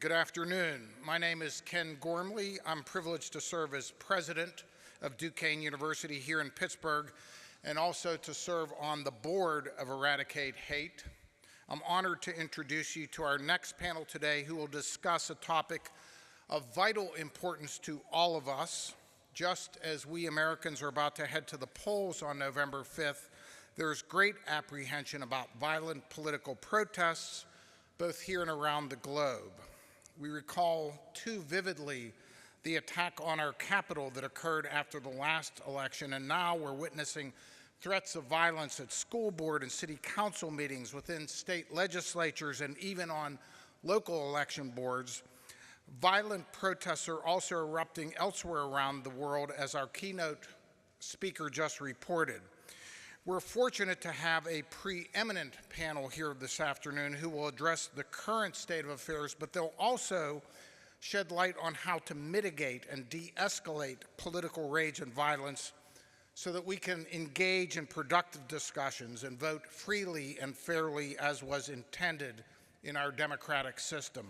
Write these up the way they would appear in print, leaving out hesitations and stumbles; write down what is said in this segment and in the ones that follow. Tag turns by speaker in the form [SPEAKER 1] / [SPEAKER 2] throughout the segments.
[SPEAKER 1] Good afternoon. My name is Ken Gormley. I'm privileged to serve as president of Duquesne University here in Pittsburgh and also to serve on the board of Eradicate Hate. I'm honored to introduce you to our next panel today who will discuss a topic of vital importance to all of us. Just as we Americans are about to head to the polls on November 5th, there's great apprehension about violent political protests, both here and around the globe. We recall too vividly the attack on our Capitol that occurred after the last election, and now we're witnessing threats of violence at school board and city council meetings, within state legislatures, and even on local election boards. Violent protests are also erupting elsewhere around the world, as our keynote speaker just reported. We're fortunate to have a preeminent panel here this afternoon who will address the current state of affairs, but they'll also shed light on how to mitigate and de-escalate political rage and violence so that we can engage in productive discussions and vote freely and fairly as was intended in our democratic system.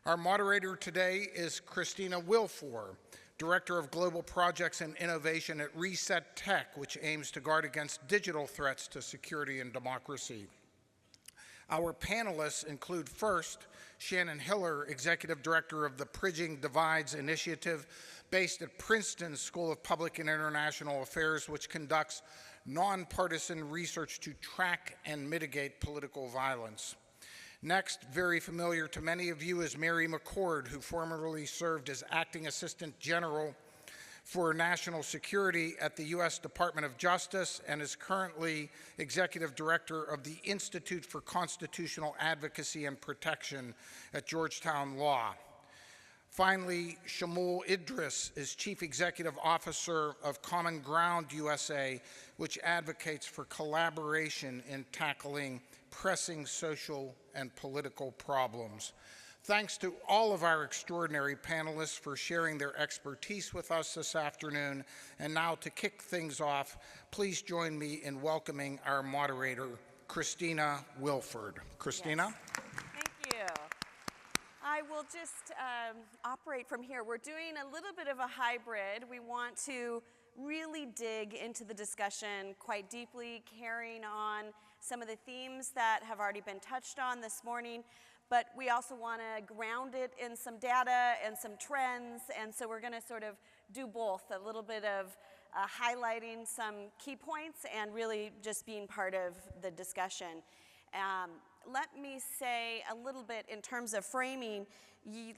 [SPEAKER 1] Our moderator today is Christina Wilfor, Director of Global Projects and Innovation at Reset Tech, which aims to guard against digital threats to security and democracy. Our panelists include first, Shannon Hiller, Executive Director of the Bridging Divides Initiative, based at Princeton School of Public and International Affairs, which conducts nonpartisan research to track and mitigate political violence. Next, very familiar to many of you, is Mary McCord, who formerly served as Acting Assistant General for National Security at the U.S. Department of Justice and is currently Executive Director of the Institute for Constitutional Advocacy and Protection at Georgetown Law. Finally, Shamul Idris is Chief Executive Officer of Common Ground USA, which advocates for collaboration in tackling pressing social and political problems. Thanks to all of our extraordinary panelists for sharing their expertise with us this afternoon. And now to kick things off, please join me in welcoming our moderator, Christina Wilfor. Christina?
[SPEAKER 2] Yes. Thank you. I will just operate from here. We're doing a little bit of a hybrid. We want to really dig into the discussion quite deeply, carrying on some of the themes that have already been touched on this morning, but we also want to ground it in some data and some trends, and so we're going to sort of do both, a little bit of highlighting some key points and really just being part of the discussion. Let me say a little bit in terms of framing.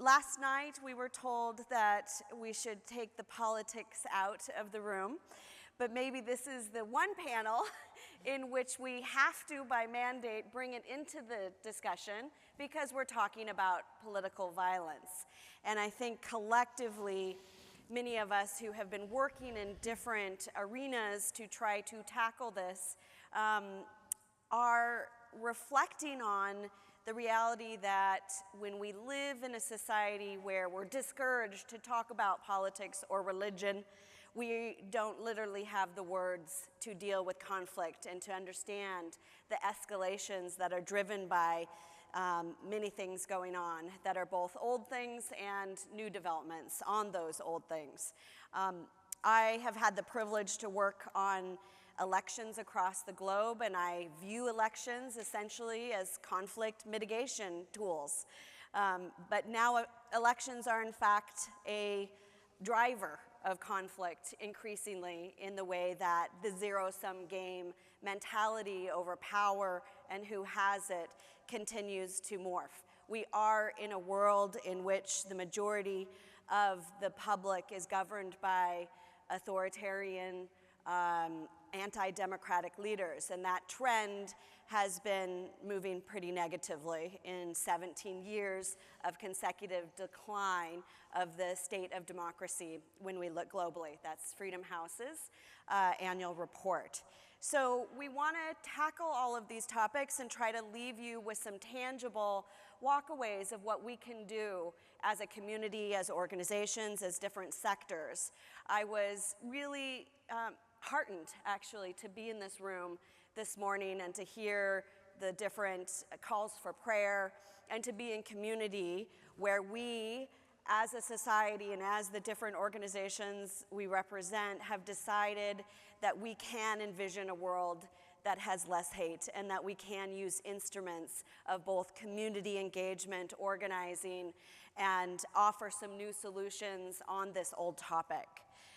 [SPEAKER 2] Last night we were told that we should take the politics out of the room, but maybe this is the one panel in which we have to, by mandate, bring it into the discussion because we're talking about political violence. And I think collectively, many of us who have been working in different arenas to try to tackle this are reflecting on the reality that when we live in a society where we're discouraged to talk about politics or religion, we don't literally have the words to deal with conflict and to understand the escalations that are driven by many things going on that are both old things and new developments on those old things. I have had the privilege to work on elections across the globe, and I view elections essentially as conflict mitigation tools. But now elections are in fact a driver of conflict increasingly in the way that the zero-sum game mentality over power and who has it continues to morph. We are in a world in which the majority of the public is governed by authoritarian, anti-democratic leaders, and that trend has been moving pretty negatively in 17 years of consecutive decline of the state of democracy when we look globally. That's Freedom House's annual report. So we want to tackle all of these topics and try to leave you with some tangible walkaways of what we can do as a community, as organizations, as different sectors. I was really heartened, actually, to be in this room this morning and to hear the different calls for prayer and to be in community where we, as a society and as the different organizations we represent, have decided that we can envision a world that has less hate and that we can use instruments of both community engagement, organizing, and offer some new solutions on this old topic.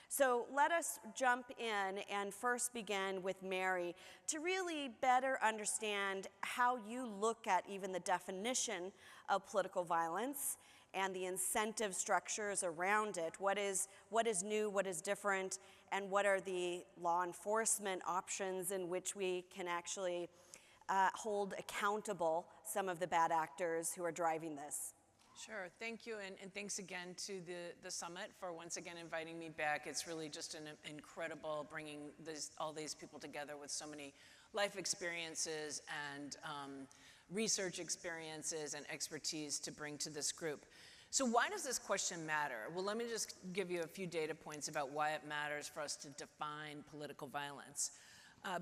[SPEAKER 2] So let us jump in and first begin with Mary to really better understand how you look at even the definition of political violence and the incentive structures around it. What is new, what is different, and what are the law enforcement options in which we can actually hold accountable some of the bad actors who are driving this?
[SPEAKER 3] Sure, thank you, and thanks again to the summit for once again inviting me back. It's really just an incredible bringing all these people together with so many life experiences and research experiences and expertise to bring to this group. So why does this question matter? Well, let me just give you a few data points about why it matters for us to define political violence.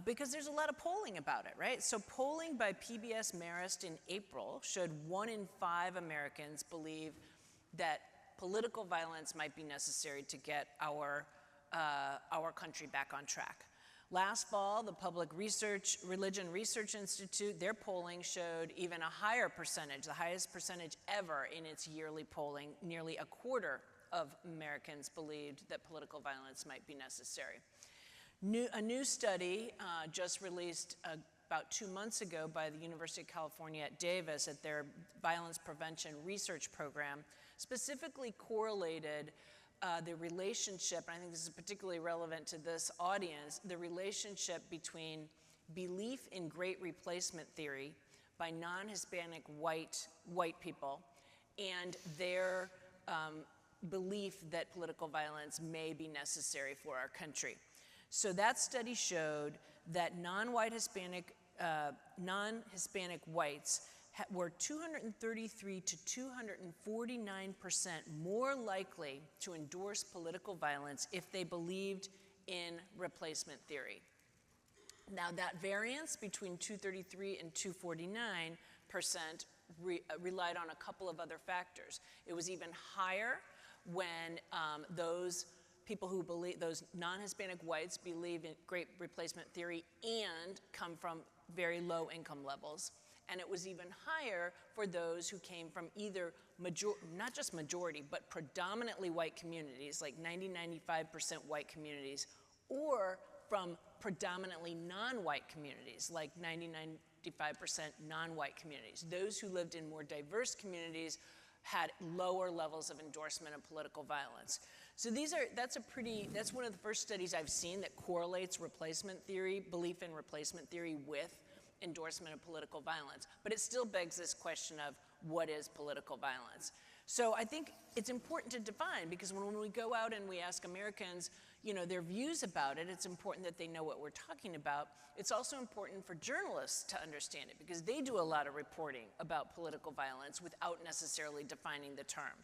[SPEAKER 3] Because there's a lot of polling about it, right? So polling by PBS Marist in April showed 1 in 5 Americans believe that political violence might be necessary to get our country back on track. Last fall, the Public Religion Research Institute, their polling showed even a higher percentage, the highest percentage ever in its yearly polling. Nearly a quarter of Americans believed that political violence might be necessary. A new study just released about 2 months ago by the University of California at Davis at their violence prevention research program specifically correlated the relationship, and I think this is particularly relevant to this audience, the relationship between belief in great replacement theory by non-Hispanic white people and their belief that political violence may be necessary for our country. So that study showed that non-Hispanic whites were 233 to 249% more likely to endorse political violence if they believed in replacement theory. Now that variance between 233 and 249% relied on a couple of other factors. It was even higher when those people who believe, those non-Hispanic whites believe in great replacement theory and come from very low income levels. And it was even higher for those who came from either, not just majority, but predominantly white communities, like 90-95% white communities, or from predominantly non-white communities, like 90-95% non-white communities. Those who lived in more diverse communities had lower levels of endorsement of political violence. So that's one of the first studies I've seen that correlates replacement theory, belief in replacement theory with endorsement of political violence. But it still begs this question of what is political violence? So I think it's important to define, because when we go out and we ask Americans, their views about it, it's important that they know what we're talking about. It's also important for journalists to understand it, because they do a lot of reporting about political violence without necessarily defining the term.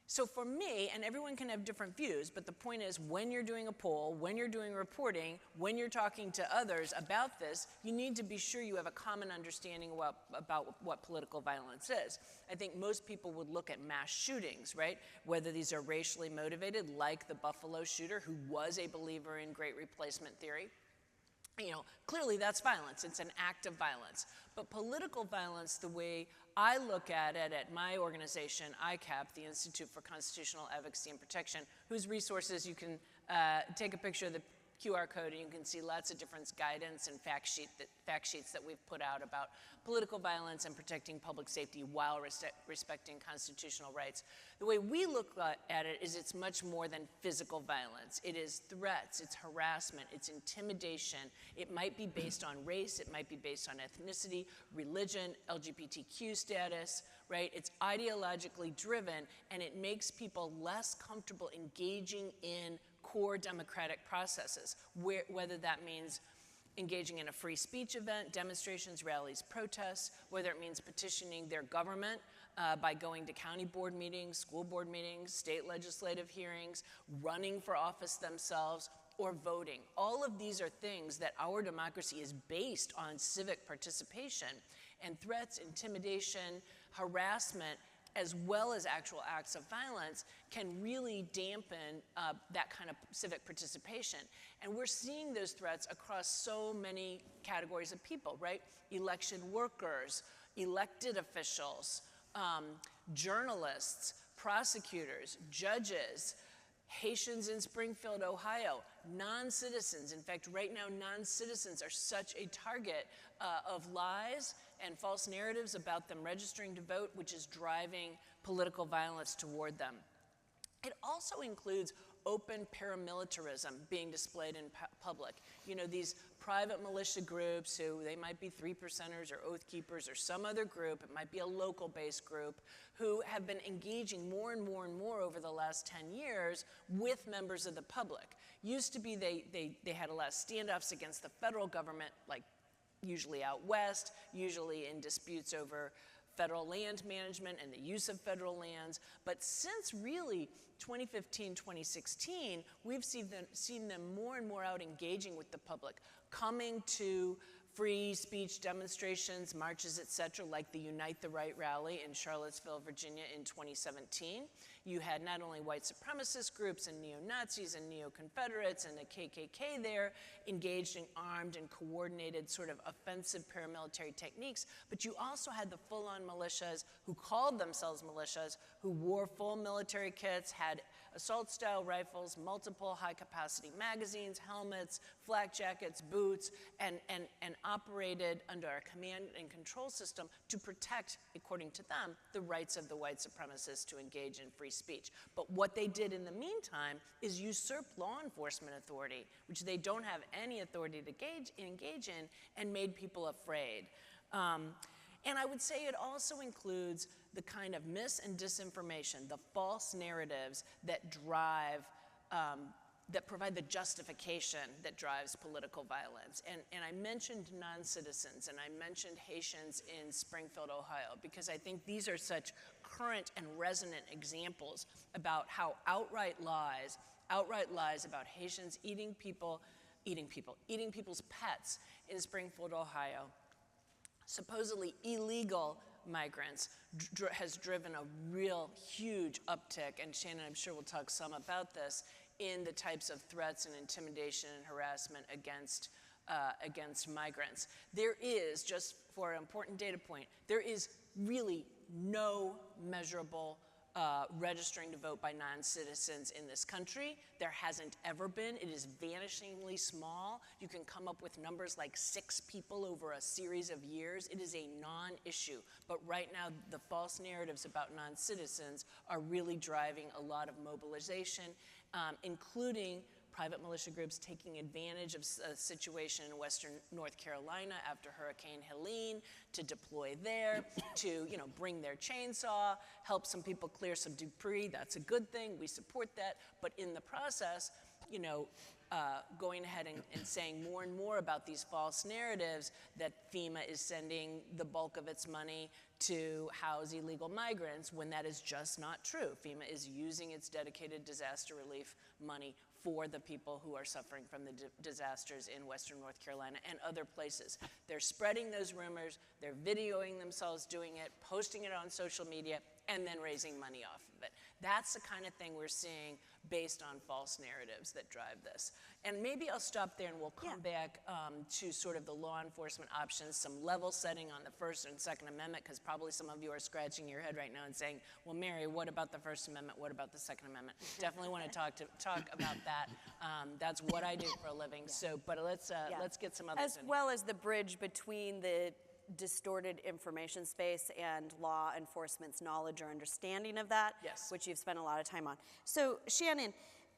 [SPEAKER 3] So for me, and everyone can have different views, but the point is, when you're doing a poll, when you're doing reporting, when you're talking to others about this, you need to be sure you have a common understanding about what political violence is. I think most people would look at mass shootings, right? Whether these are racially motivated, like the Buffalo shooter, who was a believer in great replacement theory. Clearly that's violence. It's an act of violence. But political violence, the way I look at it at my organization, ICAP, the Institute for Constitutional Advocacy and Protection, whose resources you can take a picture of the QR code and you can see lots of different guidance and fact sheets that we've put out about political violence and protecting public safety while respecting constitutional rights. The way we look at it is it's much more than physical violence. It is threats, it's harassment, it's intimidation. It might be based on race, it might be based on ethnicity, religion, LGBTQ status, right? It's ideologically driven, and it makes people less comfortable engaging in core democratic processes, whether that means engaging in a free speech event, demonstrations, rallies, protests, whether it means petitioning their government by going to county board meetings, school board meetings, state legislative hearings, running for office themselves, or voting. All of these are things that our democracy is based on civic participation, and threats, intimidation, harassment as well as actual acts of violence, can really dampen that kind of civic participation. And we're seeing those threats across so many categories of people, right? Election workers, elected officials, journalists, prosecutors, judges, Haitians in Springfield, Ohio, non-citizens. In fact, right now, non-citizens are such a target of lies and false narratives about them registering to vote, which is driving political violence toward them. It also includes open paramilitarism being displayed in public. You know, these private militia groups who they might be 3%ers or Oath Keepers or some other group, it might be a local-based group, who have been engaging more and more and more over the last 10 years with members of the public. Used to be they had a lot of standoffs against the federal government, like usually out west, usually in disputes over federal land management and the use of federal lands. But since really 2015, 2016, we've seen them more and more out engaging with the public, coming to free speech demonstrations, marches, et cetera, like the Unite the Right rally in Charlottesville, Virginia in 2017. You had not only white supremacist groups and neo-Nazis and neo-Confederates and the KKK there engaged in armed and coordinated sort of offensive paramilitary techniques, but you also had the full-on militias who called themselves militias, who wore full military kits, had assault-style rifles, multiple high-capacity magazines, helmets, flak jackets, boots, and operated under a command and control system to protect, according to them, the rights of the white supremacists to engage in free speech. But what they did in the meantime is usurp law enforcement authority, which they don't have any authority to engage in, and made people afraid. And I would say it also includes the kind of mis and disinformation, the false narratives that drive, that provide the justification that drives political violence. And I mentioned non-citizens, and I mentioned Haitians in Springfield, Ohio, because I think these are such current and resonant examples about how outright lies about Haitians eating people's pets in Springfield, Ohio, supposedly illegal migrants, has driven a real huge uptick, and Shannon, I'm sure, will talk some about this, in the types of threats and intimidation and harassment against migrants. There is, just for an important data point, there is really no measurable registering to vote by non-citizens in this country. There hasn't ever been. It is vanishingly small. You can come up with numbers like 6 people over a series of years. It is a non-issue. But right now, the false narratives about non-citizens are really driving a lot of mobilization, including private militia groups taking advantage of a situation in western North Carolina after Hurricane Helene to deploy there, to bring their chainsaw, help some people clear some debris. That's a good thing. We support that. But in the process, going ahead and saying more and more about these false narratives that FEMA is sending the bulk of its money to house illegal migrants, when that is just not true. FEMA is using its dedicated disaster relief money for the people who are suffering from the disasters in western North Carolina and other places. They're spreading those rumors, they're videoing themselves doing it, posting it on social media, and then raising money off of it. That's the kind of thing we're seeing based on false narratives that drive this. And maybe I'll stop there and we'll come back to sort of the law enforcement options, some level setting on the First and Second Amendment, because probably some of you are scratching your head right now and saying, well, Mary, what about the First Amendment? What about the Second Amendment? Definitely want to talk about that. That's what I do for a living. So, but let's get some others
[SPEAKER 2] as well as the bridge between the distorted information space and law enforcement's knowledge or understanding of that, which you've spent a lot of time on. So, Shannon,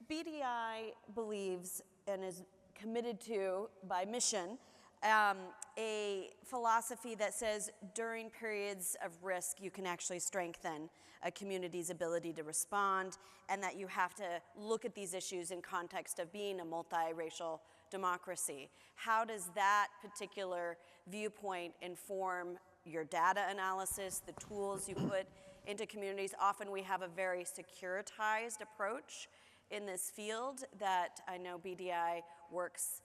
[SPEAKER 2] BDI believes and is committed to, by mission, a philosophy that says during periods of risk, you can actually strengthen a community's ability to respond, and that you have to look at these issues in context of being a multiracial democracy. How does that particular viewpoint inform your data analysis, the tools you put into communities? Often we have a very securitized approach in this field that I know BDI works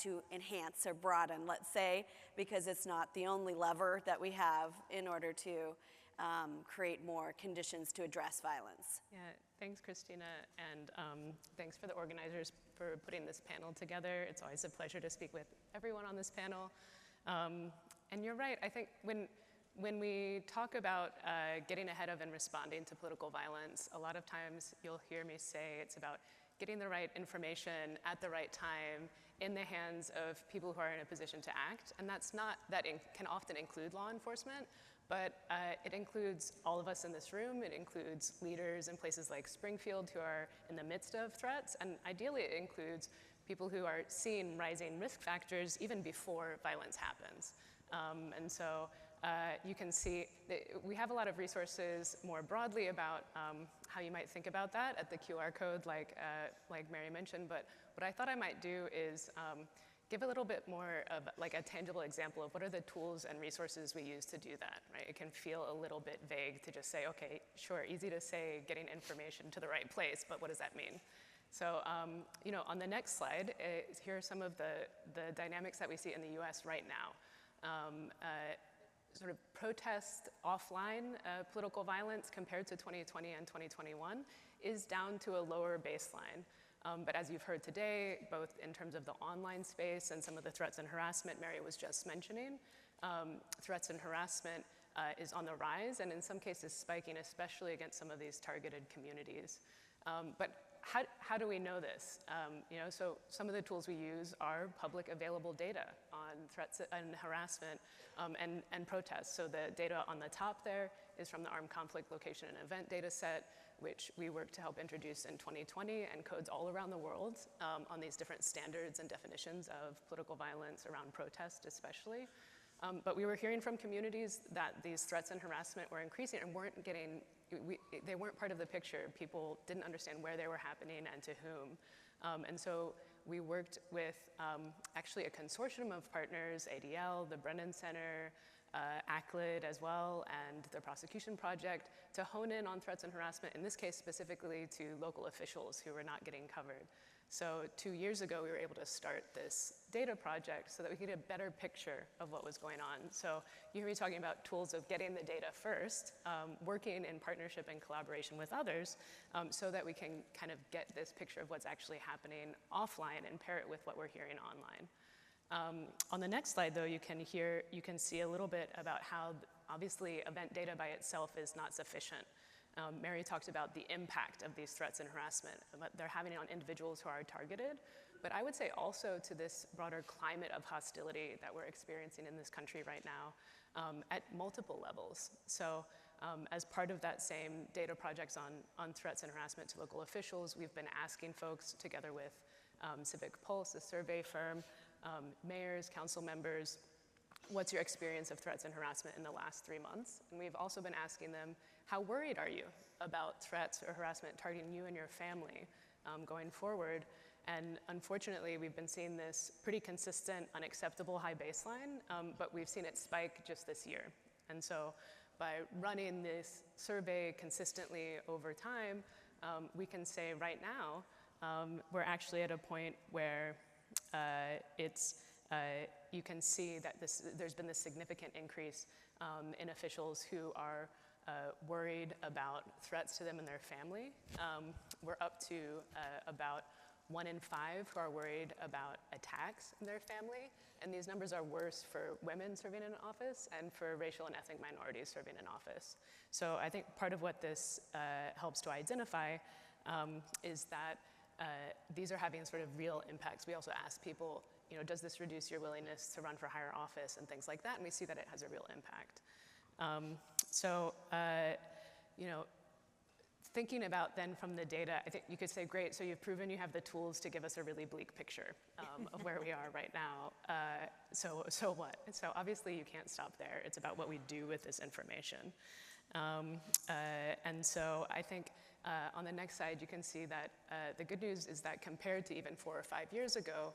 [SPEAKER 2] to enhance or broaden, let's say, because it's not the only lever that we have in order to create more conditions to address violence.
[SPEAKER 4] Yeah, thanks, Christina, and thanks for the organizers for putting this panel together. It's always a pleasure to speak with everyone on this panel. And you're right, I think when we talk about getting ahead of and responding to political violence, a lot of times you'll hear me say it's about getting the right information at the right time in the hands of people who are in a position to act. And that's not, can often include law enforcement, but it includes all of us in this room. It includes leaders in places like Springfield who are in the midst of threats. And ideally, it includes people who are seeing rising risk factors even before violence happens. And so you can see that we have a lot of resources more broadly about how you might think about that at the QR code, like Mary mentioned. But what I thought I might do is give a little bit more of like a tangible example of what are the tools and resources we use to do that, right? It can feel a little bit vague to just say, okay, sure, easy to say getting information to the right place, but what does that mean? So, you know, on the next slide, here are some of the dynamics that we see in the US right now. Sort of protest offline political violence compared to 2020 and 2021 is down to a lower baseline. But as you've heard today, both in terms of the online space and some of the threats and harassment Mary was just mentioning, threats and harassment is on the rise and in some cases spiking, especially against some of these targeted communities. But how do we know this? You know, so some of the tools we use are public available data on threats and harassment and protests. So the data on the top there is from the Armed Conflict Location and Event data set, which we worked to help introduce in 2020 and codes all around the world on these different standards and definitions of political violence around protest especially. But we were hearing from communities that these threats and harassment were increasing and weren't getting, they weren't part of the picture. People didn't understand where they were happening and to whom. And so we worked with actually a consortium of partners, ADL, the Brennan Center, ACLID as well, and the Prosecution Project to hone in on threats and harassment, in this case specifically to local officials who were not getting covered. So 2 years ago, we were able to start this data project so that we could get a better picture of what was going on. So you hear me talking about tools of getting the data first, working in partnership and collaboration with others so that we can kind of get this picture of what's actually happening offline and pair it with what we're hearing online. On the next slide, though, you can see a little bit about how obviously event data by itself is not sufficient. Mary talked about the impact of these threats and harassment they're having on individuals who are targeted, but I would say also to this broader climate of hostility that we're experiencing in this country right now at multiple levels. So as part of that same data projects on threats and harassment to local officials, we've been asking folks together with Civic Pulse, a survey firm, mayors, council members, what's your experience of threats and harassment in the last 3 months? And we've also been asking them, how worried are you about threats or harassment targeting you and your family going forward? And unfortunately, we've been seeing this pretty consistent, unacceptable high baseline, but we've seen it spike just this year. And so by running this survey consistently over time, we can say right now, we're actually at a point where you can see that there's been this significant increase in officials who are worried about threats to them and their family. We're up to about 1 in 5 who are worried about attacks in their family, and these numbers are worse for women serving in office and for racial and ethnic minorities serving in office. So I think part of what this helps to identify is that these are having sort of real impacts. We also ask people, you know, does this reduce your willingness to run for higher office and things like that? And we see that it has a real impact. You know, thinking about then from the data, I think you could say, great, so you've proven you have the tools to give us a really bleak picture of where we are right now. So what? So obviously you can't stop there. It's about what we do with this information. And so I think on the next slide, you can see that the good news is that compared to even 4 or 5 years ago,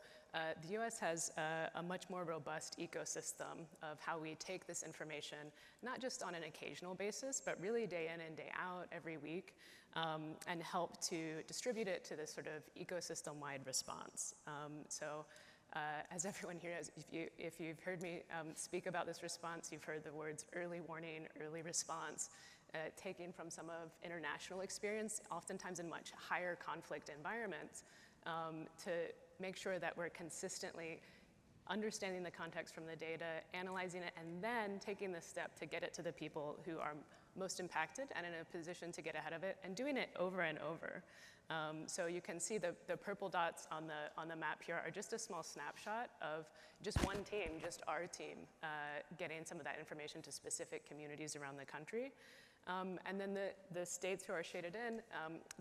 [SPEAKER 4] the US has a much more robust ecosystem of how we take this information, not just on an occasional basis, but really day in and day out, every week, and help to distribute it to this sort of ecosystem-wide response. as everyone here knows, if you've heard me speak about this response, you've heard the words early warning, early response, taking from some of international experience, oftentimes in much higher conflict environments, to make sure that we're consistently understanding the context from the data, analyzing it, and then taking the step to get it to the people who are most impacted and in a position to get ahead of it, and doing it over and over. So you can see the purple dots on the map here are just a small snapshot of just one team, just our team, getting some of that information to specific communities around the country. And then the states who are shaded in,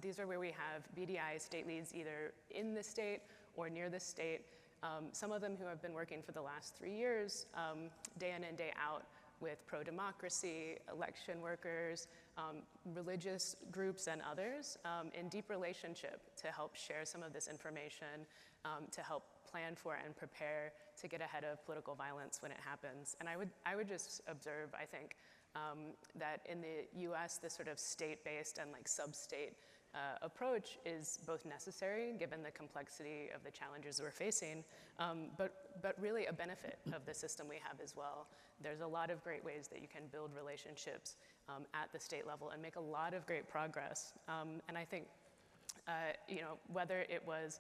[SPEAKER 4] these are where we have BDI state leads either in the state or near the state. Some of them who have been working for the last 3 years, day in and day out, with pro-democracy, election workers, religious groups, and others, in deep relationship to help share some of this information, to help plan for and prepare to get ahead of political violence when it happens. And I would just observe, I think, that in the US, this sort of state-based and like sub-state approach is both necessary, given the complexity of the challenges we're facing, but really a benefit of the system we have as well. There's a lot of great ways that you can build relationships at the state level and make a lot of great progress. And I think, whether it was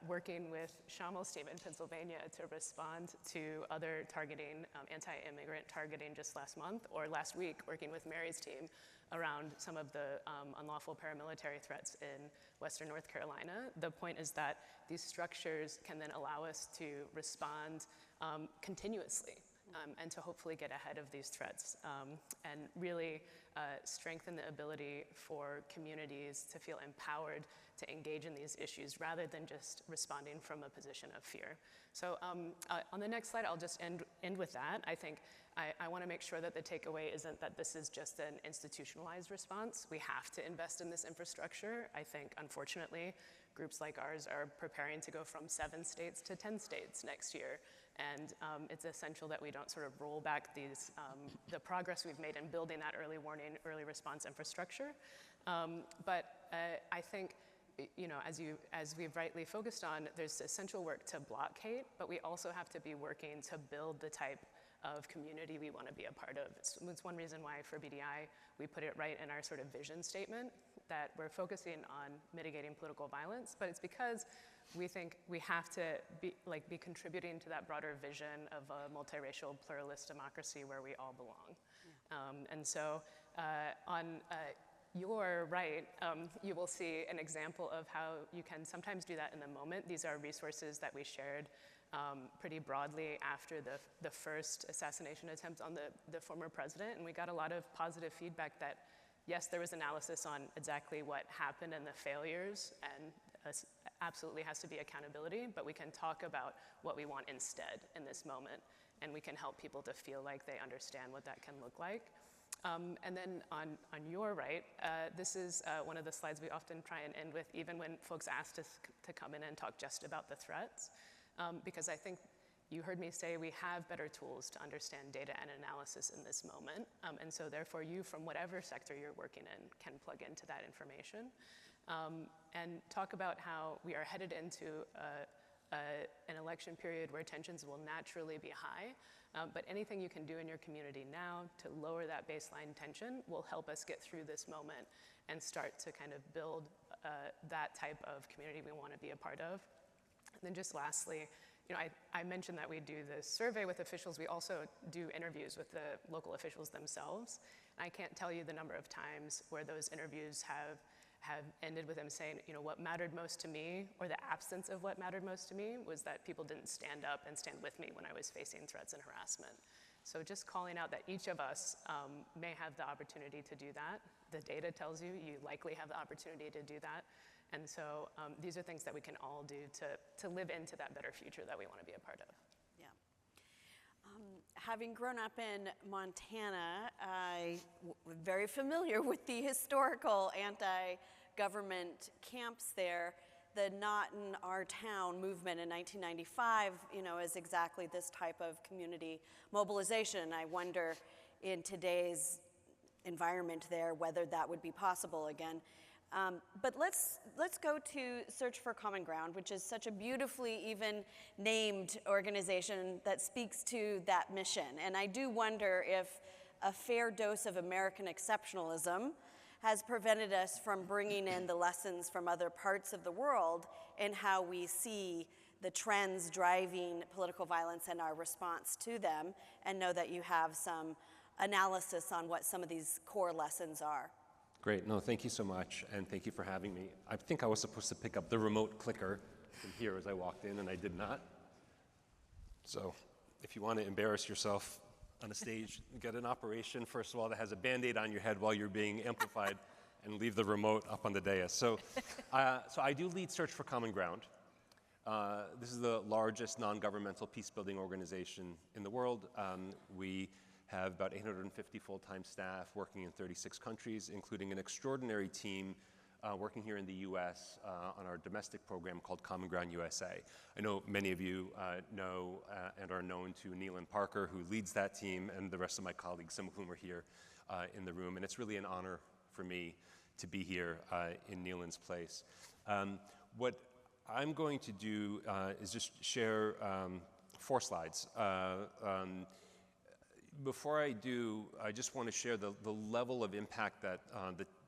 [SPEAKER 4] working with Shamil's team in Pennsylvania to respond to other targeting, anti-immigrant targeting just last month, or last week working with Mary's team around some of the unlawful paramilitary threats in Western North Carolina. The point is that these structures can then allow us to respond continuously and to hopefully get ahead of these threats and really strengthen the ability for communities to feel empowered to engage in these issues rather than just responding from a position of fear. So on the next slide, I'll just end with that. I think I want to make sure that the takeaway isn't that this is just an institutionalized response. We have to invest in this infrastructure. I think, unfortunately, groups like ours are preparing to go from 7 states to 10 states next year. And it's essential that we don't sort of roll back the progress we've made in building that early warning, early response infrastructure. But I think, as we've rightly focused on, there's essential work to block hate, but we also have to be working to build the type of community we want to be a part of. It's one reason why for BDI, we put it right in our sort of vision statement that we're focusing on mitigating political violence, but it's because we think we have to be contributing to that broader vision of a multiracial, pluralist democracy where we all belong. Yeah. And so on your right, you will see an example of how you can sometimes do that in the moment. These are resources that we shared pretty broadly after the first assassination attempt on the former president, and we got a lot of positive feedback that, yes, there was analysis on exactly what happened and the failures, and absolutely has to be accountability, but we can talk about what we want instead in this moment, and we can help people to feel like they understand what that can look like. And then on your right, this is one of the slides we often try and end with, even when folks ask us to come in and talk just about the threats, because I think you heard me say we have better tools to understand data and analysis in this moment, and so therefore you, from whatever sector you're working in, can plug into that information. And talk about how we are headed into an election period where tensions will naturally be high, but anything you can do in your community now to lower that baseline tension will help us get through this moment and start to kind of build that type of community we want to be a part of. And then just lastly, I mentioned that we do this survey with officials. We also do interviews with the local officials themselves. And I can't tell you the number of times where those interviews have ended with them saying, what mattered most to me, or the absence of what mattered most to me, was that people didn't stand up and stand with me when I was facing threats and harassment. So just calling out that each of us may have the opportunity to do that. The data tells you likely have the opportunity to do that. And so these are things that we can all do to live into that better future that we want to be a part of.
[SPEAKER 2] Yeah. Having grown up in Montana, I was very familiar with the historical anti-government camps there. The Not in Our Town movement in 1995, is exactly this type of community mobilization. I wonder in today's environment there whether that would be possible again. But let's go to Search for Common Ground, which is such a beautifully even named organization that speaks to that mission. And I do wonder if a fair dose of American exceptionalism has prevented us from bringing in the lessons from other parts of the world and how we see the trends driving political violence and our response to them, and know that you have some analysis on what some of these core lessons are.
[SPEAKER 5] Great. No, thank you so much, and thank you for having me. I think I was supposed to pick up the remote clicker from here as I walked in, and I did not. So if you want to embarrass yourself on a stage, get an operation, first of all, that has a Band-Aid on your head while you're being amplified, and leave the remote up on the dais. So I do lead Search for Common Ground. This is the largest non-governmental peace-building organization in the world. We have about 850 full-time staff working in 36 countries, including an extraordinary team working here in the US on our domestic program called Common Ground USA. I know many of you know and are known to Neelan Parker, who leads that team, and the rest of my colleagues, some of whom are here in the room. And it's really an honor for me to be here in Neelan's place. What I'm going to do is just share 4 slides. Before I do, I just want to share the level of impact that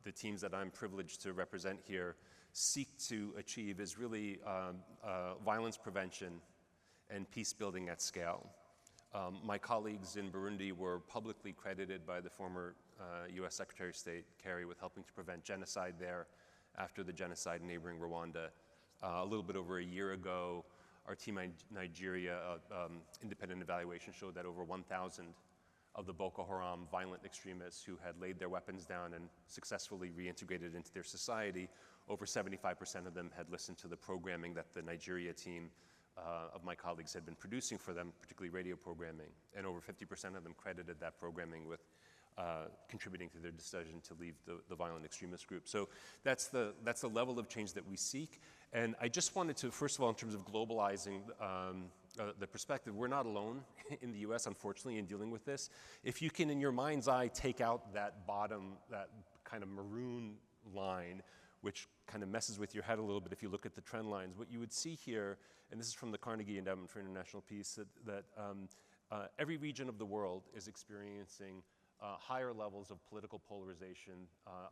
[SPEAKER 5] the teams that I'm privileged to represent here seek to achieve is really violence prevention and peace building at scale. My colleagues in Burundi were publicly credited by the former US Secretary of State Kerry with helping to prevent genocide there after the genocide in neighboring Rwanda. A little bit over a year ago, our team in Nigeria, independent evaluation showed that over 1,000 of the Boko Haram violent extremists who had laid their weapons down and successfully reintegrated into their society, over 75% of them had listened to the programming that the Nigeria team of my colleagues had been producing for them, particularly radio programming, and over 50% of them credited that programming with contributing to their decision to leave the violent extremist group. So that's the level of change that we seek. And I just wanted to, first of all, in terms of globalizing the perspective, we're not alone in the US, unfortunately, in dealing with this. If you can, in your mind's eye, take out that bottom, that kind of maroon line, which kind of messes with your head a little bit if you look at the trend lines, what you would see here, and this is from the Carnegie Endowment for International Peace, that every region of the world is experiencing higher levels of political polarization,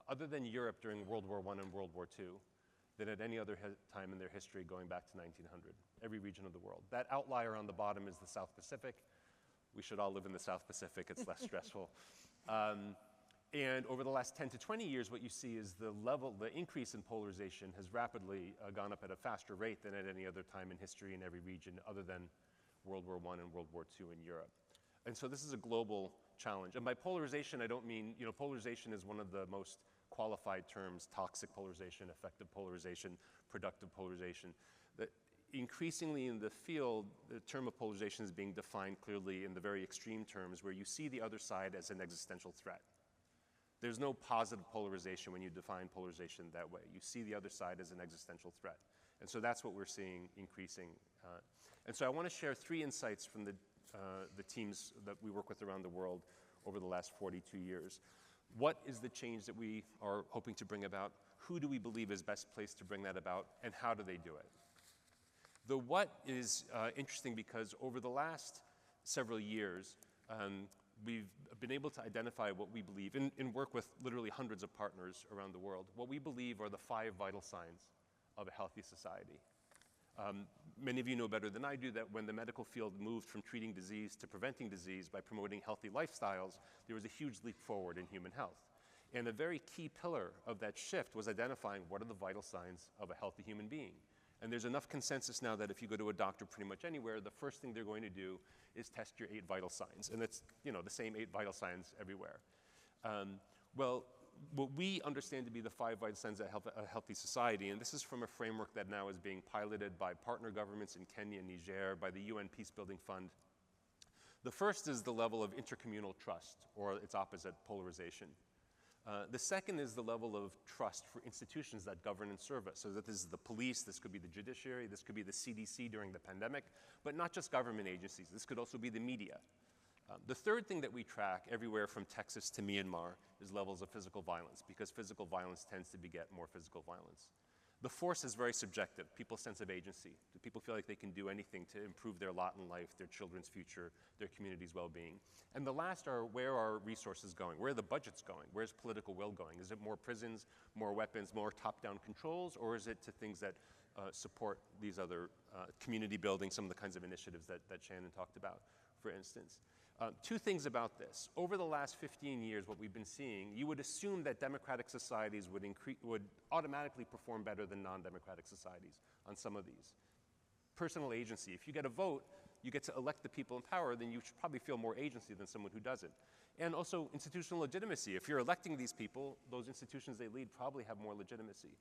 [SPEAKER 5] other than Europe during World War I and World War II, than at any other time in their history going back to 1900, every region of the world. That outlier on the bottom is the South Pacific. We should all live in the South Pacific, it's less stressful. And over the last 10 to 20 years, what you see is the increase in polarization has rapidly gone up at a faster rate than at any other time in history in every region other than World War I and World War II in Europe. And so this is a global challenge. And by polarization, I don't mean, polarization is one of the most qualified terms: toxic polarization, effective polarization, productive polarization. Increasingly in the field, the term of polarization is being defined clearly in the very extreme terms where you see the other side as an existential threat. There's no positive polarization when you define polarization that way. You see the other side as an existential threat. And so that's what we're seeing increasing. And so I want to share 3 insights from the teams that we work with around the world over the last 42 years. What is the change that we are hoping to bring about? Who do we believe is best placed to bring that about? And how do they do it? The what is interesting because over the last several years, we've been able to identify what we believe, and work with literally hundreds of partners around the world, what we believe are the 5 vital signs of a healthy society. Many of you know better than I do that when the medical field moved from treating disease to preventing disease by promoting healthy lifestyles, there was a huge leap forward in human health. And a very key pillar of that shift was identifying what are the vital signs of a healthy human being. And there's enough consensus now that if you go to a doctor pretty much anywhere, the first thing they're going to do is test your 8 vital signs. And it's the same 8 vital signs everywhere. Well, what we understand to be the 5 vital signs of a healthy society, and this is from a framework that now is being piloted by partner governments in Kenya and Niger, by the UN Peacebuilding Fund. The first is the level of intercommunal trust, or its opposite, polarization. The second is the level of trust for institutions that govern and serve us. So that this is the police, this could be the judiciary, this could be the CDC during the pandemic, but not just government agencies. This could also be the media. The third thing that we track everywhere from Texas to Myanmar is levels of physical violence, because physical violence tends to beget more physical violence. The fourth is very subjective, people's sense of agency. Do people feel like they can do anything to improve their lot in life, their children's future, their community's well-being? And the last are, where are resources going? Where are the budgets going? Where's political will going? Is it more prisons, more weapons, more top-down controls, or is it to things that support these other community building, some of the kinds of initiatives that Shannon talked about, for instance? Two things about this. Over the last 15 years, what we've been seeing, you would assume that democratic societies would automatically perform better than non-democratic societies on some of these. Personal agency. If you get a vote, you get to elect the people in power, then you should probably feel more agency than someone who doesn't. And also institutional legitimacy. If you're electing these people, those institutions they lead probably have more legitimacy.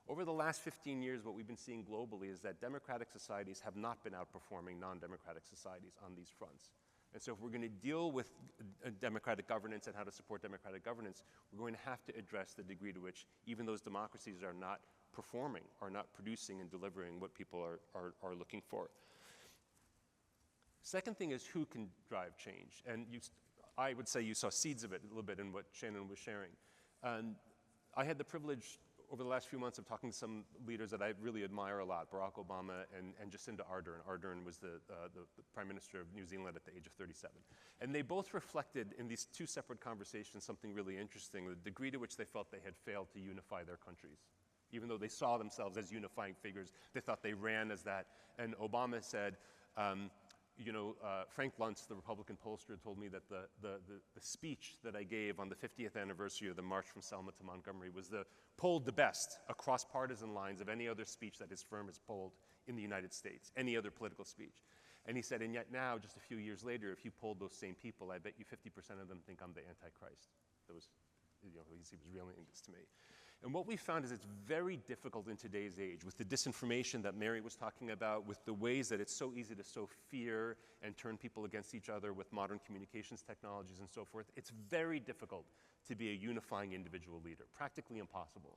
[SPEAKER 5] Over the last 15 years, what we've been seeing globally is that democratic societies have not been outperforming non-democratic societies on these fronts. And so if we're going to deal with democratic governance and how to support democratic governance, we're going to have to address the degree to which even those democracies are not performing, are not producing and delivering what people are looking for. Second thing is who can drive change. And I would say you saw seeds of it a little bit in what Shannon was sharing. And I had the privilege over the last few months of talking to some leaders that I really admire a lot, Barack Obama and Jacinda Ardern. Ardern was the Prime Minister of New Zealand at the age of 37. And they both reflected in these two separate conversations something really interesting, the degree to which they felt they had failed to unify their countries. Even though they saw themselves as unifying figures, they thought they ran as that. And Obama said, Frank Luntz, the Republican pollster, told me that the speech that I gave on the 50th anniversary of the March from Selma to Montgomery was polled the best across partisan lines of any other speech that his firm has polled in the United States, any other political speech. And he said, and yet now, just a few years later, if you polled those same people, I bet you 50% of them think I'm the Antichrist. That was, he was revealing this to me. And what we found is it's very difficult in today's age, with the disinformation that Mary was talking about, with the ways that it's so easy to sow fear and turn people against each other with modern communications technologies and so forth. It's very difficult to be a unifying individual leader, practically impossible.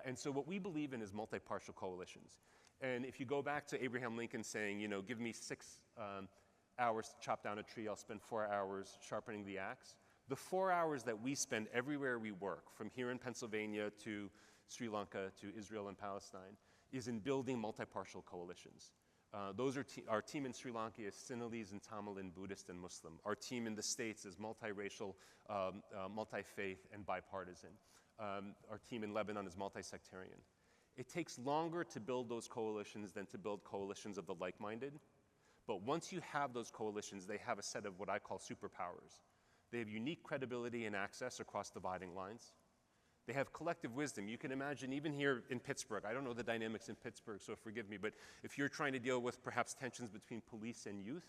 [SPEAKER 5] And so what we believe in is multi-partial coalitions. And if you go back to Abraham Lincoln saying, give me 6 hours to chop down a tree, I'll spend 4 hours sharpening the axe. The 4 hours that we spend everywhere we work, from here in Pennsylvania to Sri Lanka to Israel and Palestine, is in building multi-partial coalitions. Those are our team in Sri Lanka is Sinhalese and Tamil, Buddhist and Muslim. Our team in the States is multiracial, multi-faith, and bipartisan. Our team in Lebanon is multi-sectarian. It takes longer to build those coalitions than to build coalitions of the like-minded. But once you have those coalitions, they have a set of what I call superpowers. They have unique credibility and access across dividing lines. They have collective wisdom. You can imagine, even here in Pittsburgh, I don't know the dynamics in Pittsburgh, so forgive me, but if you're trying to deal with perhaps tensions between police and youth,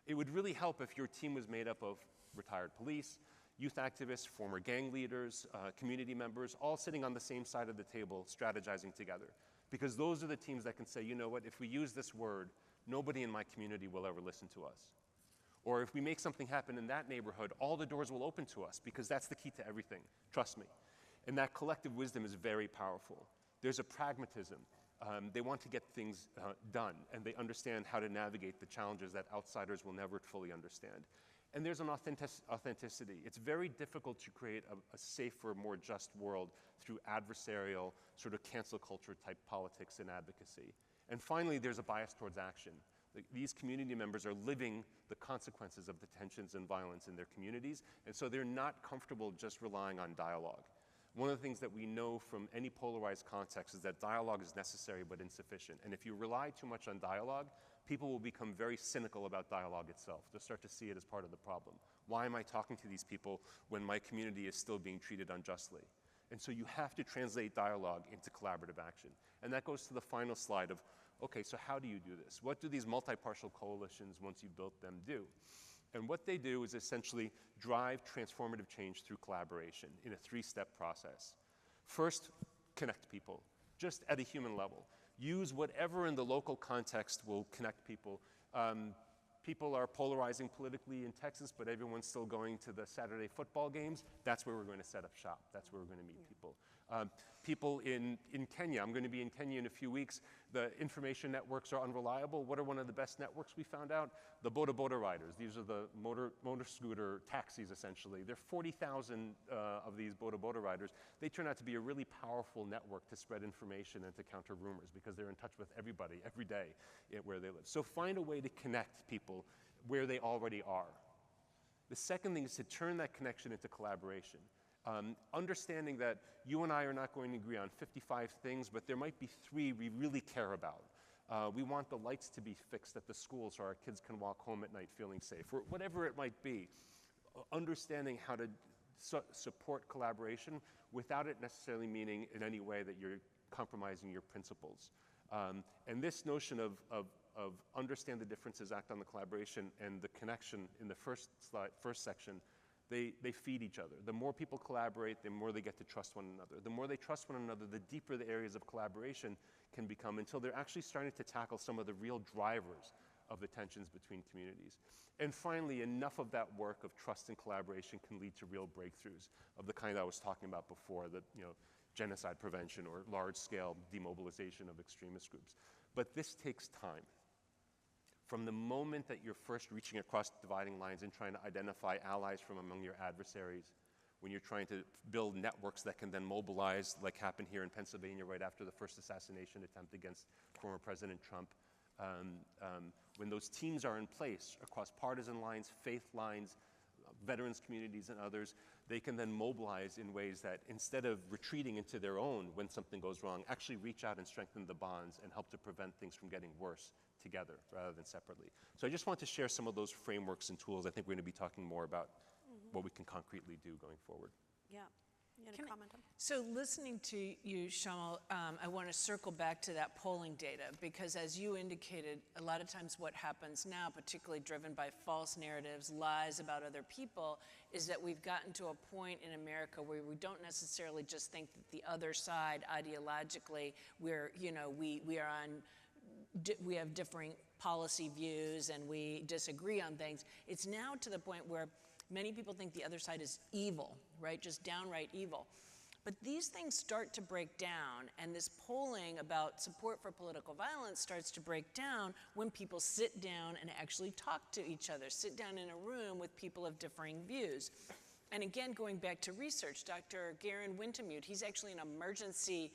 [SPEAKER 5] it would really help if your team was made up of retired police, youth activists, former gang leaders, community members, all sitting on the same side of the table, strategizing together. Because those are the teams that can say, you know what, if we use this word, nobody in my community will ever listen to us. Or if we make something happen in that neighborhood, all the doors will open to us, because that's the key to everything, trust me. And that collective wisdom is very powerful. There's a pragmatism. They want to get things done, and they understand how to navigate the challenges that outsiders will never fully understand. And there's an authenticity. It's very difficult to create a safer, more just world through adversarial, sort of cancel culture type politics and advocacy. And finally, there's a bias towards action. These community members are living the consequences of the tensions and violence in their communities, and so they're not comfortable just relying on dialogue. One of the things that we know from any polarized context is that dialogue is necessary but insufficient. And if you rely too much on dialogue, people will become very cynical about dialogue itself. They'll start to see it as part of the problem. Why am I talking to these people when my community is still being treated unjustly? And so you have to translate dialogue into collaborative action. And that goes to the final slide of, okay, so how do you do this? What do these multi-partial coalitions, once you've built them, do? And what they do is essentially drive transformative change through collaboration in a 3-step process. First, connect people, just at a human level. Use whatever in the local context will connect people. People are polarizing politically in Texas, but everyone's still going to the Saturday football games. That's where we're going to set up shop. That's where we're going to meet people. People in Kenya, I'm going to be in Kenya in a few weeks, the information networks are unreliable. What are one of the best networks we found out? The Boda Boda riders. These are the motor scooter taxis, essentially. There are 40,000 of these Boda Boda riders. They turn out to be a really powerful network to spread information and to counter rumors because they're in touch with everybody every day where they live. So find a way to connect people where they already are. The second thing is to turn that connection into collaboration. Understanding that you and I are not going to agree on 55 things, but there might be 3 we really care about. We want the lights to be fixed at the schools so our kids can walk home at night feeling safe, or whatever it might be. Understanding how to support collaboration without it necessarily meaning in any way that you're compromising your principles. And this notion of understand the differences, act on the collaboration, and the connection in the first section, they feed each other. The more people collaborate, the more they get to trust one another. The more they trust one another, the deeper the areas of collaboration can become until they're actually starting to tackle some of the real drivers of the tensions between communities. And finally, enough of that work of trust and collaboration can lead to real breakthroughs of the kind I was talking about before, the genocide prevention or large-scale demobilization of extremist groups. But this takes time. From the moment that you're first reaching across dividing lines and trying to identify allies from among your adversaries, when you're trying to build networks that can then mobilize, like happened here in Pennsylvania right after the first assassination attempt against former President Trump, when those teams are in place across partisan lines, faith lines, veterans communities and others, they can then mobilize in ways that instead of retreating into their own when something goes wrong, actually reach out and strengthen the bonds and help to prevent things from getting worse together rather than separately. So I just want to share some of those frameworks and tools. I think we're going to be talking more about what we can concretely do going forward.
[SPEAKER 2] Yeah. You want to comment on?
[SPEAKER 3] So listening to you, Shamal, I want to circle back to that polling data because as you indicated, a lot of times what happens now, particularly driven by false narratives, lies about other people, is that we've gotten to a point in America where we don't necessarily just think that the other side ideologically, we have differing policy views and we disagree on things. It's now to the point where many people think the other side is evil, right? Just downright evil. But these things start to break down, and this polling about support for political violence starts to break down when people sit down and actually talk to each other, sit down in a room with people of differing views. And again, going back to research, Dr. Garen Wintemute, he's actually an emergency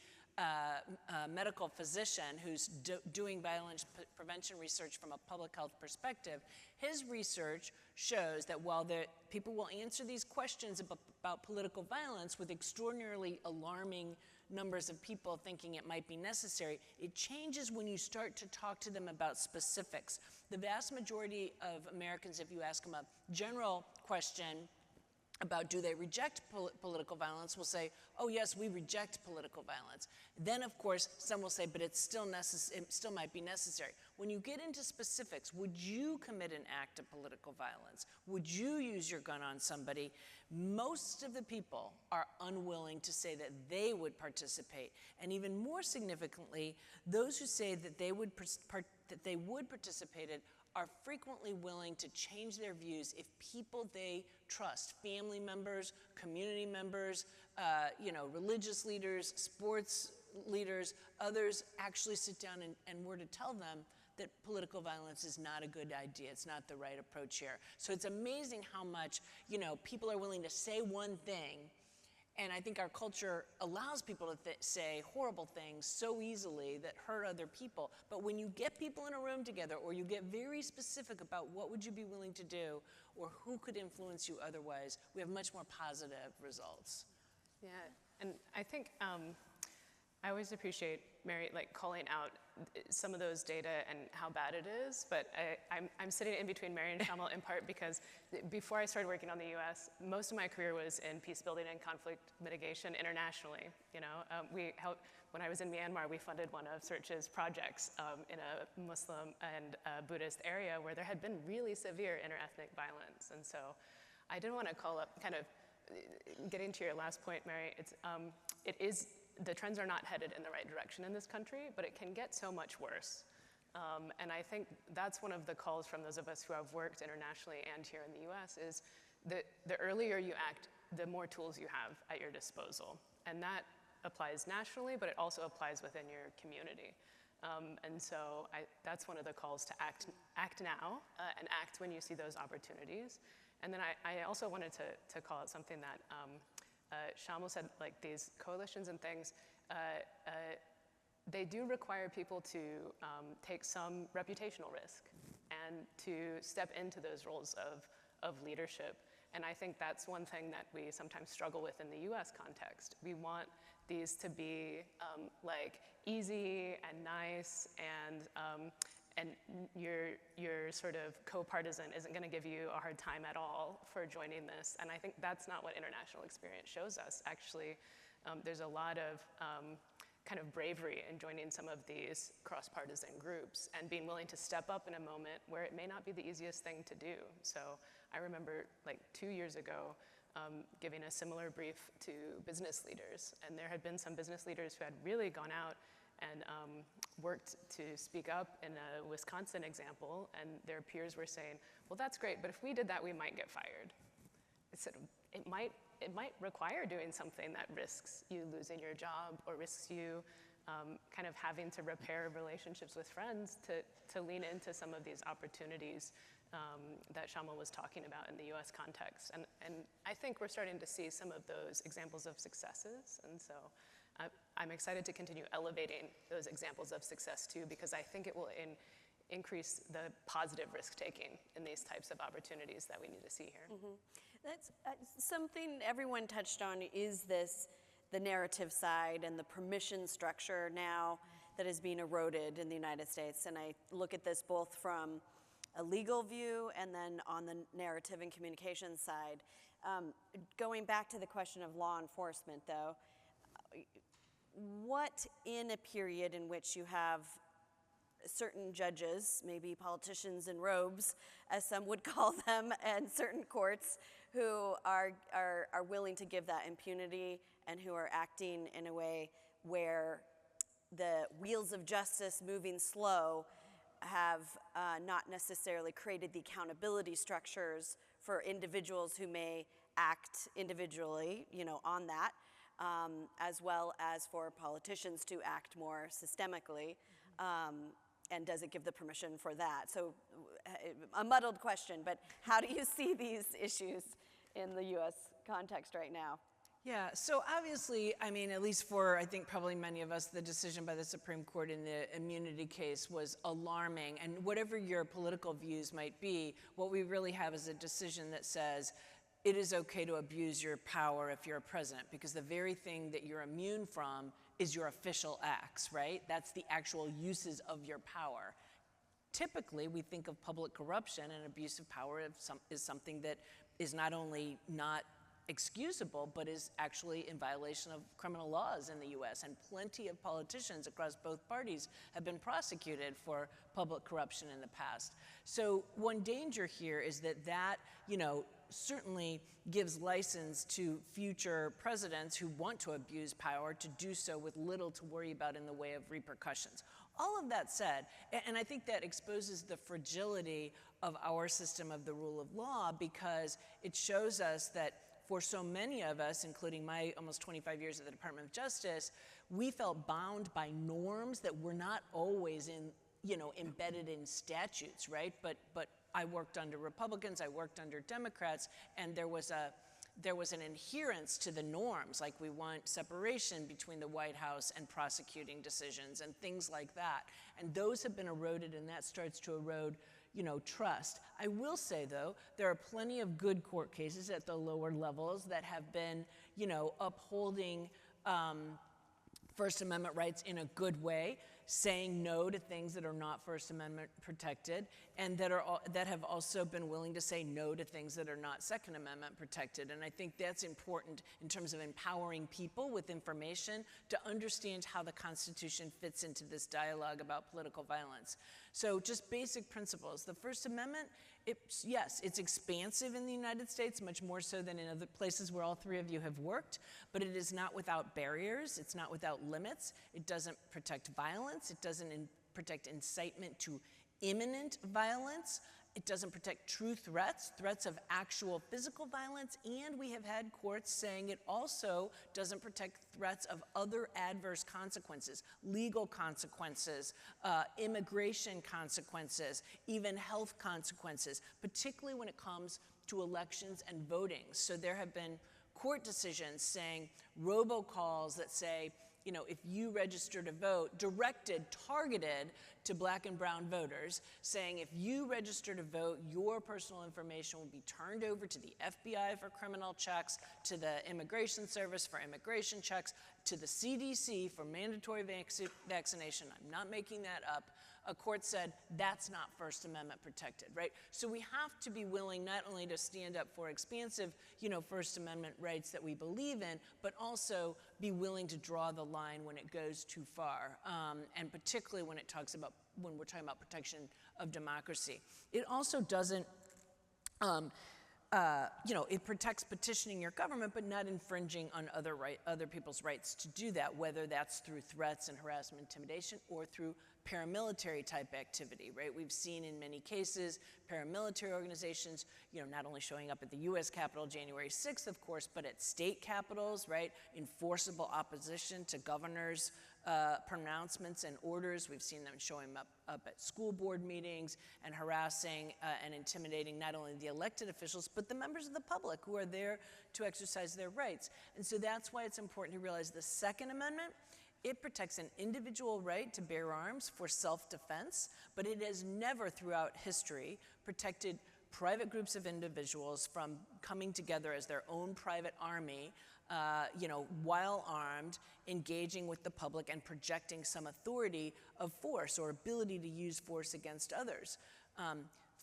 [SPEAKER 3] medical physician who's doing violence prevention research from a public health perspective. His research shows that while people will answer these questions about political violence with extraordinarily alarming numbers of people thinking it might be necessary, it changes when you start to talk to them about specifics. The vast majority of Americans, if you ask them a general question about do they reject political violence, will say, oh yes, we reject political violence. Then of course, some will say, but it still might be necessary. When you get into specifics, would you commit an act of political violence? Would you use your gun on somebody? Most of the people are unwilling to say that they would participate. And even more significantly, those who say that they would participate are frequently willing to change their views if people they trust, family members, community members, religious leaders, sports leaders, others actually sit down and were to tell them that political violence is not a good idea. It's not the right approach here. So it's amazing how much, people are willing to say one thing. And I think our culture allows people to say horrible things so easily that hurt other people. But when you get people in a room together or you get very specific about what would you be willing to do or who could influence you otherwise, we have much more positive results.
[SPEAKER 4] Yeah, and I think I always appreciate Mary calling out some of those data and how bad it is, but I'm sitting in between Mary and Shamal in part because before I started working on the U.S., most of my career was in peace building and conflict mitigation internationally. When I was in Myanmar, we funded one of Search's projects in a Muslim and Buddhist area where there had been really severe interethnic violence, and so I didn't want to call up getting to your last point, Mary. The trends are not headed in the right direction in this country, but it can get so much worse. And I think that's one of the calls from those of us who have worked internationally and here in the US is that the earlier you act, the more tools you have at your disposal. And that applies nationally, but it also applies within your community. And so that's one of the calls to act now and act when you see those opportunities. And then I also wanted to call out something that Shamil said, like these coalitions and things, they do require people to take some reputational risk and to step into those roles of leadership. And I think that's one thing that we sometimes struggle with in the US context. We want these to be like easy and nice, and your sort of co-partisan isn't going to give you a hard time at all for joining this. And I think that's not what international experience shows us. Actually, there's a lot of kind of bravery in joining some of these cross-partisan groups and being willing to step up in a moment where it may not be the easiest thing to do. So I remember like 2 years ago giving a similar brief to business leaders, and there had been some business leaders who had really gone out and worked to speak up in a Wisconsin example, and their peers were saying, well, that's great, but if we did that, we might get fired. I said, it might require doing something that risks you losing your job or risks you kind of having to repair relationships with friends to lean into some of these opportunities that Shamil was talking about in the US context. And I think we're starting to see some of those examples of successes. And so I'm excited to continue elevating those examples of success too, because I think it will increase the positive risk-taking in these types of opportunities that we need to see here.
[SPEAKER 2] Mm-hmm. That's something everyone touched on is the narrative side and the permission structure now that is being eroded in the United States. And I look at this both from a legal view and then on the narrative and communication side. Going back to the question of law enforcement though, what in a period in which you have certain judges, maybe politicians in robes, as some would call them, and certain courts who are willing to give that impunity and who are acting in a way where the wheels of justice moving slow have not necessarily created the accountability structures for individuals who may act individually, on that, as well as for politicians to act more systemically. And does it give the permission for that? So a muddled question, but how do you see these issues in the US context right now?
[SPEAKER 3] Yeah, so obviously, I mean, at least for, I think, probably many of us, the decision by the Supreme Court in the immunity case was alarming. And whatever your political views might be, what we really have is a decision that says it is okay to abuse your power if you're a president, because the very thing that you're immune from is your official acts, right? That's the actual uses of your power. Typically, we think of public corruption and abuse of power as something that is not only not excusable, but is actually in violation of criminal laws in the US. And plenty of politicians across both parties have been prosecuted for public corruption in the past. So one danger here is that certainly gives license to future presidents who want to abuse power to do so with little to worry about in the way of repercussions. All of that said, and I think that exposes the fragility of our system of the rule of law, because it shows us that for so many of us, including my almost 25 years at the Department of Justice, we felt bound by norms that were not always embedded in statutes, right? But I worked under Republicans, I worked under Democrats, and there was an adherence to the norms, like we want separation between the White House and prosecuting decisions and things like that. And those have been eroded, and that starts to erode trust. I will say, though, there are plenty of good court cases at the lower levels that have been, upholding First Amendment rights in a good way, saying no to things that are not First Amendment protected, and that have also been willing to say no to things that are not Second Amendment protected. And I think that's important in terms of empowering people with information to understand how the Constitution fits into this dialogue about political violence. So just basic principles. The First Amendment, yes, it's expansive in the United States, much more so than in other places where all three of you have worked, but it is not without barriers, it's not without limits. It doesn't protect violence, it doesn't protect incitement to imminent violence, It doesn't protect true threats, threats of actual physical violence, and we have had courts saying it also doesn't protect threats of other adverse consequences, legal consequences, immigration consequences, even health consequences, particularly when it comes to elections and voting. So there have been court decisions saying robocalls that say, you know, if you register to vote, directed, targeted to black and brown voters, saying if you register to vote, your personal information will be turned over to the FBI for criminal checks, to the Immigration Service for immigration checks, to the CDC for mandatory vaccination. I'm not making that up. A court said that's not First Amendment protected, right? So we have to be willing not only to stand up for expansive, you know, First Amendment rights that we believe in, but also be willing to draw the line when it goes too far, and particularly when when we're talking about protection of democracy. It also doesn't, you know, it protects petitioning your government, but not infringing on other people's rights to do that, whether that's through threats and harassment, intimidation, or through paramilitary type activity, right? We've seen in many cases paramilitary organizations, you know, not only showing up at the US Capitol January 6th, of course, but at state capitals, right? Enforceable opposition to governors' pronouncements and orders. We've seen them showing up at school board meetings and harassing and intimidating not only the elected officials, but the members of the public who are there to exercise their rights. And so that's why it's important to realize the Second Amendment, it protects an individual right to bear arms for self-defense, but it has never throughout history protected private groups of individuals from coming together as their own private army, you know, while armed, engaging with the public and projecting some authority of force or ability to use force against others.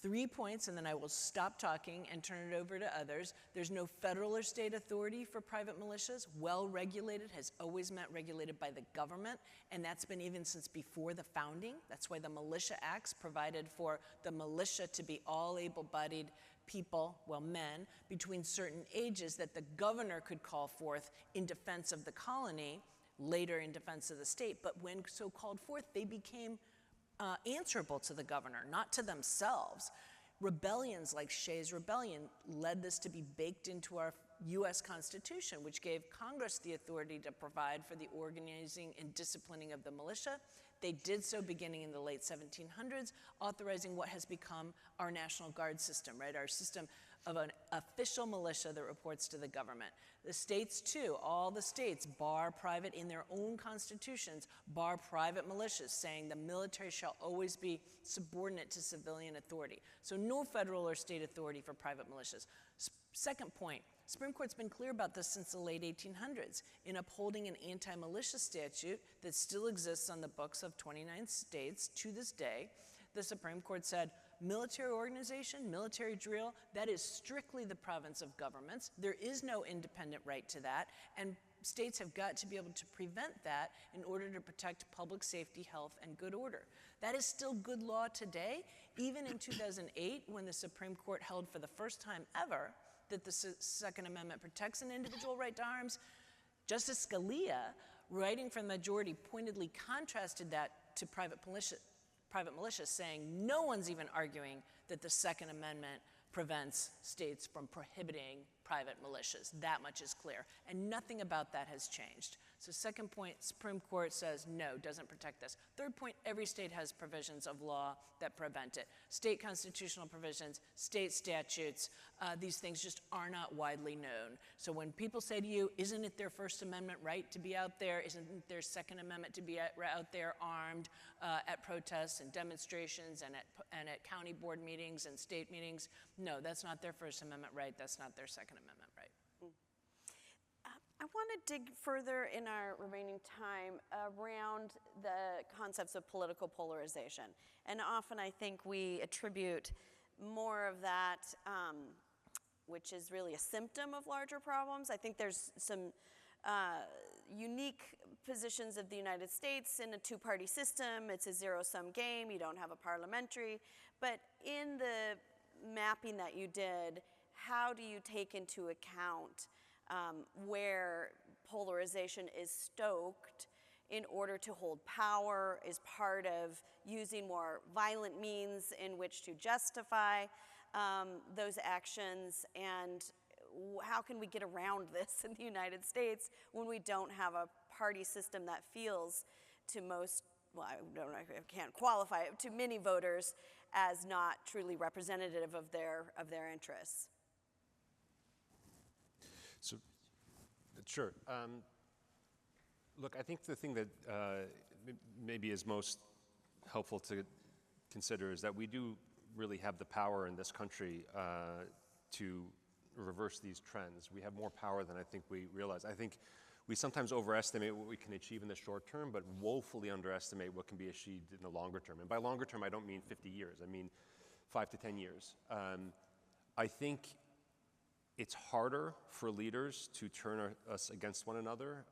[SPEAKER 3] 3 points, and then I will stop talking and turn it over to others. There's no federal or state authority for private militias. Well-regulated has always meant regulated by the government, and that's been even since before the founding. That's why the Militia Acts provided for the militia to be all able-bodied people, well, men, between certain ages that the governor could call forth in defense of the colony, later in defense of the state. But when so called forth, they became answerable to the governor, not to themselves. Rebellions like Shays' Rebellion led this to be baked into our US Constitution, which gave Congress the authority to provide for the organizing and disciplining of the militia. They did so beginning in the late 1700s, authorizing what has become our National Guard system, right? Our system of an official militia that reports to the government. The states too, all the states bar private in their own constitutions, bar private militias, saying the military shall always be subordinate to civilian authority. So no federal or state authority for private militias. Second point, Supreme Court's been clear about this since the late 1800s in upholding an anti-militia statute that still exists on the books of 29 states to this day. The Supreme Court said, military organization, military drill, that is strictly the province of governments. There is no independent right to that, and states have got to be able to prevent that in order to protect public safety, health, and good order. That is still good law today, even in 2008, when the Supreme Court held for the first time ever that the Second Amendment protects an individual right to arms. Justice Scalia, writing for the majority, pointedly contrasted that to private militias, saying no one's even arguing that the Second Amendment prevents states from prohibiting private militias. That much is clear. And nothing about that has changed. So second point, Supreme Court says no, doesn't protect this. Third point, every state has provisions of law that prevent it. State constitutional provisions, state statutes, these things just are not widely known. So when people say to you, isn't it their First Amendment right to be out there? Isn't it their Second Amendment to be out there armed at protests and demonstrations and at county board meetings and state meetings? No, that's not their First Amendment right. That's not their Second Amendment right.
[SPEAKER 2] I want to dig further in our remaining time around the concepts of political polarization. And often I think we attribute more of that, which is really a symptom of larger problems. I think there's some unique positions of the United States in a two-party system. It's a zero-sum game. You don't have a parliamentary. But in the mapping that you did, how do you take into account where polarization is stoked in order to hold power, is part of using more violent means in which to justify those actions, and how can we get around this in the United States when we don't have a party system that feels to most, well, I can't qualify it, to many voters as not truly representative of their interests?
[SPEAKER 5] So, sure. Look, I think the thing that maybe is most helpful to consider is that we do really have the power in this country to reverse these trends. We have more power than I think we realize. I think we sometimes overestimate what we can achieve in the short term, but woefully underestimate what can be achieved in the longer term. And by longer term, I don't mean 50 years. I mean 5 to 10 years. I think it's harder for leaders to turn us against one another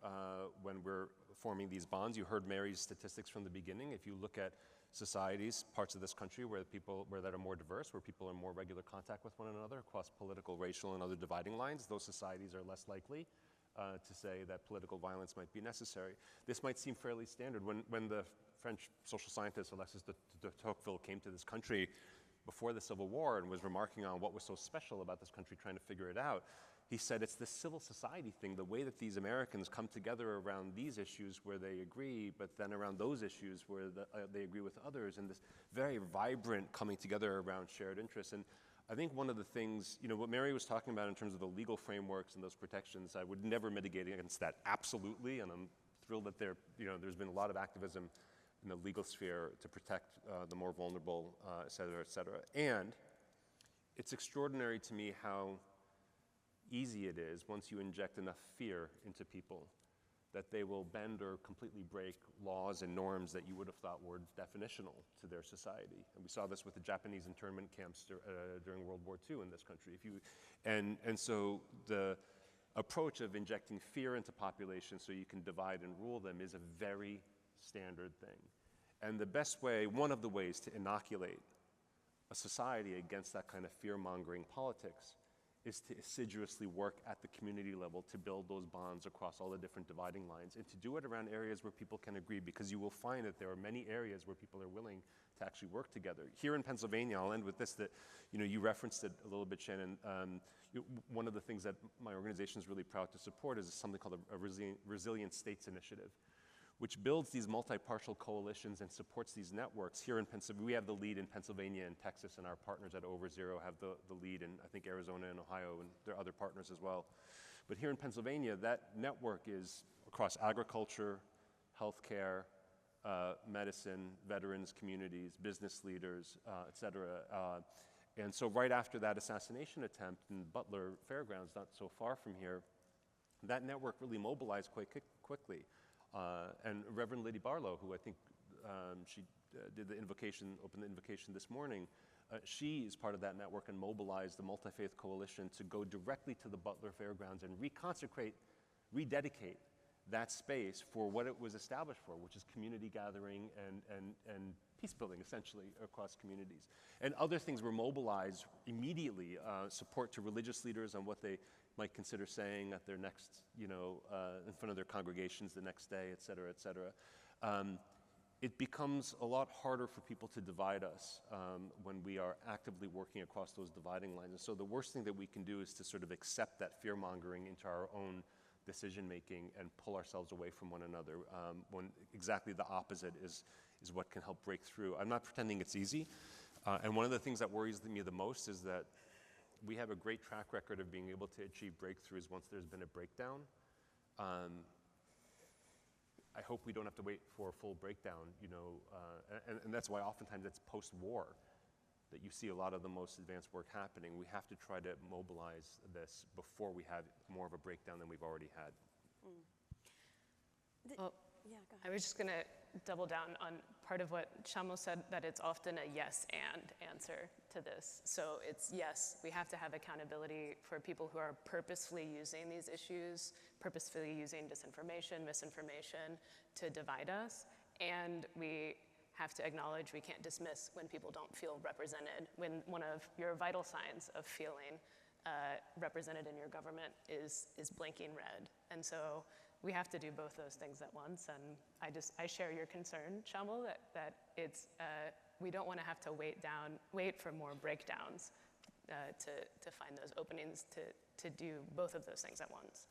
[SPEAKER 5] when we're forming these bonds. You heard Mary's statistics from the beginning. If you look at societies, parts of this country where that are more diverse, where people are in more regular contact with one another across political, racial, and other dividing lines, those societies are less likely to say that political violence might be necessary. This might seem fairly standard. When the French social scientist Alexis de Tocqueville came to this country before the Civil War and was remarking on what was so special about this country trying to figure it out, he said it's this civil society thing, the way that these Americans come together around these issues where they agree, but then around those issues where they agree with others, and this very vibrant coming together around shared interests. And I think one of the things, what Mary was talking about in terms of the legal frameworks and those protections, I would never mitigate against that, absolutely, and I'm thrilled that there's been a lot of activism in the legal sphere to protect the more vulnerable, et cetera, et cetera. And it's extraordinary to me how easy it is once you inject enough fear into people that they will bend or completely break laws and norms that you would have thought were definitional to their society. And we saw this with the Japanese internment camps during World War II in this country. And so the approach of injecting fear into populations so you can divide and rule them is a very standard thing. And the best way, one of the ways to inoculate a society against that kind of fear-mongering politics is to assiduously work at the community level to build those bonds across all the different dividing lines, and to do it around areas where people can agree, because you will find that there are many areas where people are willing to actually work together. Here in Pennsylvania, I'll end with this, that you referenced it a little bit, Shannon. One of the things that my organization is really proud to support is something called a Resilient States Initiative, which builds these multi-partial coalitions and supports these networks. Here in Pennsylvania, we have the lead in Pennsylvania and Texas, and our partners at Over Zero have the lead in, I think, Arizona and Ohio, and there are other partners as well. But here in Pennsylvania, that network is across agriculture, healthcare, medicine, veterans, communities, business leaders, et cetera. And so right after that assassination attempt in Butler Fairgrounds, not so far from here, that network really mobilized quite quickly. And Reverend Lady Barlow, who I think she did the invocation, opened the invocation this morning, she is part of that network and mobilized the Multi-Faith Coalition to go directly to the Butler Fairgrounds and rededicate that space for what it was established for, which is community gathering and peace building, essentially, across communities. And other things were mobilized immediately, support to religious leaders on what they might consider saying at their next, in front of their congregations the next day, et cetera, et cetera. It becomes a lot harder for people to divide us when we are actively working across those dividing lines. And so the worst thing that we can do is to sort of accept that fear-mongering into our own decision-making and pull ourselves away from one another, when exactly the opposite is what can help break through. I'm not pretending it's easy. And one of the things that worries me the most is that we have a great track record of being able to achieve breakthroughs once there's been a breakdown. I hope we don't have to wait for a full breakdown, and that's why oftentimes it's post-war that you see a lot of the most advanced work happening. We have to try to mobilize this before we have more of a breakdown than we've already had.
[SPEAKER 4] Well,
[SPEAKER 2] Yeah, go ahead.
[SPEAKER 4] I was just going to double down on part of what Shamo said, that it's often a yes and answer to this. So it's yes, we have to have accountability for people who are purposefully using these issues, purposefully using disinformation, misinformation to divide us. And we have to acknowledge, we can't dismiss when people don't feel represented, when one of your vital signs of feeling represented in your government is blinking red. And so we have to do both those things at once. And I share your concern, Shamil, that it's, we don't want to have to wait for more breakdowns to find those openings to do both of those things at once.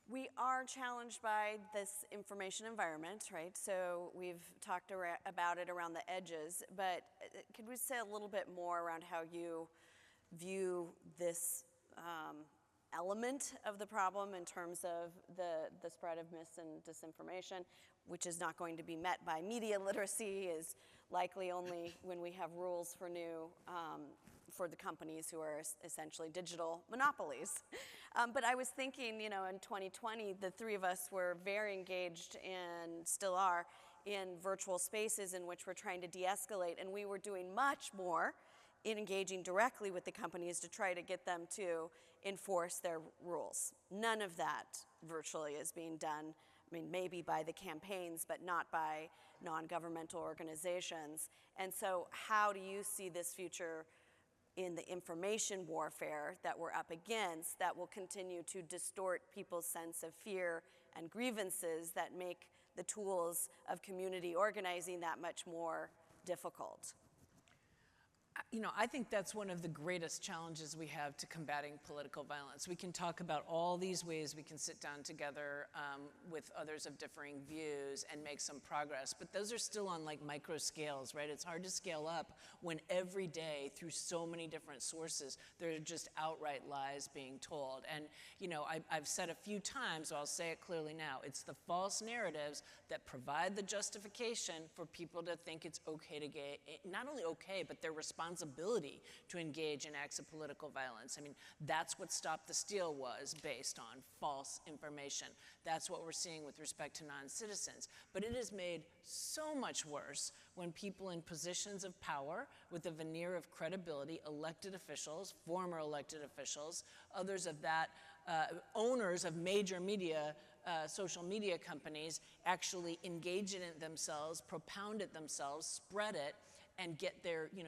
[SPEAKER 2] We are challenged by this information environment, right? So we've talked about it around the edges, but could we say a little bit more around how you view this element of the problem in terms of the spread of mis and disinformation, which is not going to be met by media literacy, is likely only when we have rules for for the companies who are essentially digital monopolies. But I was thinking, in 2020, the three of us were very engaged and still are in virtual spaces in which we're trying to de-escalate, and we were doing much more in engaging directly with the companies to try to get them to enforce their rules. None of that virtually is being done. I mean, maybe by the campaigns, but not by non-governmental organizations. And so how do you see this future in the information warfare that we're up against that will continue to distort people's sense of fear and grievances that make the tools of community organizing that much more difficult?
[SPEAKER 3] I think that's one of the greatest challenges we have to combating political violence. We can talk about all these ways we can sit down together with others of differing views and make some progress, but those are still on like micro scales, right? It's hard to scale up when every day through so many different sources, there are just outright lies being told. And I've said a few times, so I'll say it clearly now, it's the false narratives that provide the justification for people to think it's okay to not only okay, but their responsibility to engage in acts of political violence. I mean, that's what Stop the Steal was based on, false information. That's what we're seeing with respect to non-citizens. But it is made so much worse when people in positions of power with a veneer of credibility, elected officials, former elected officials, others of that, owners of major media, social media companies actually engage in it themselves, propound it themselves, spread it, and get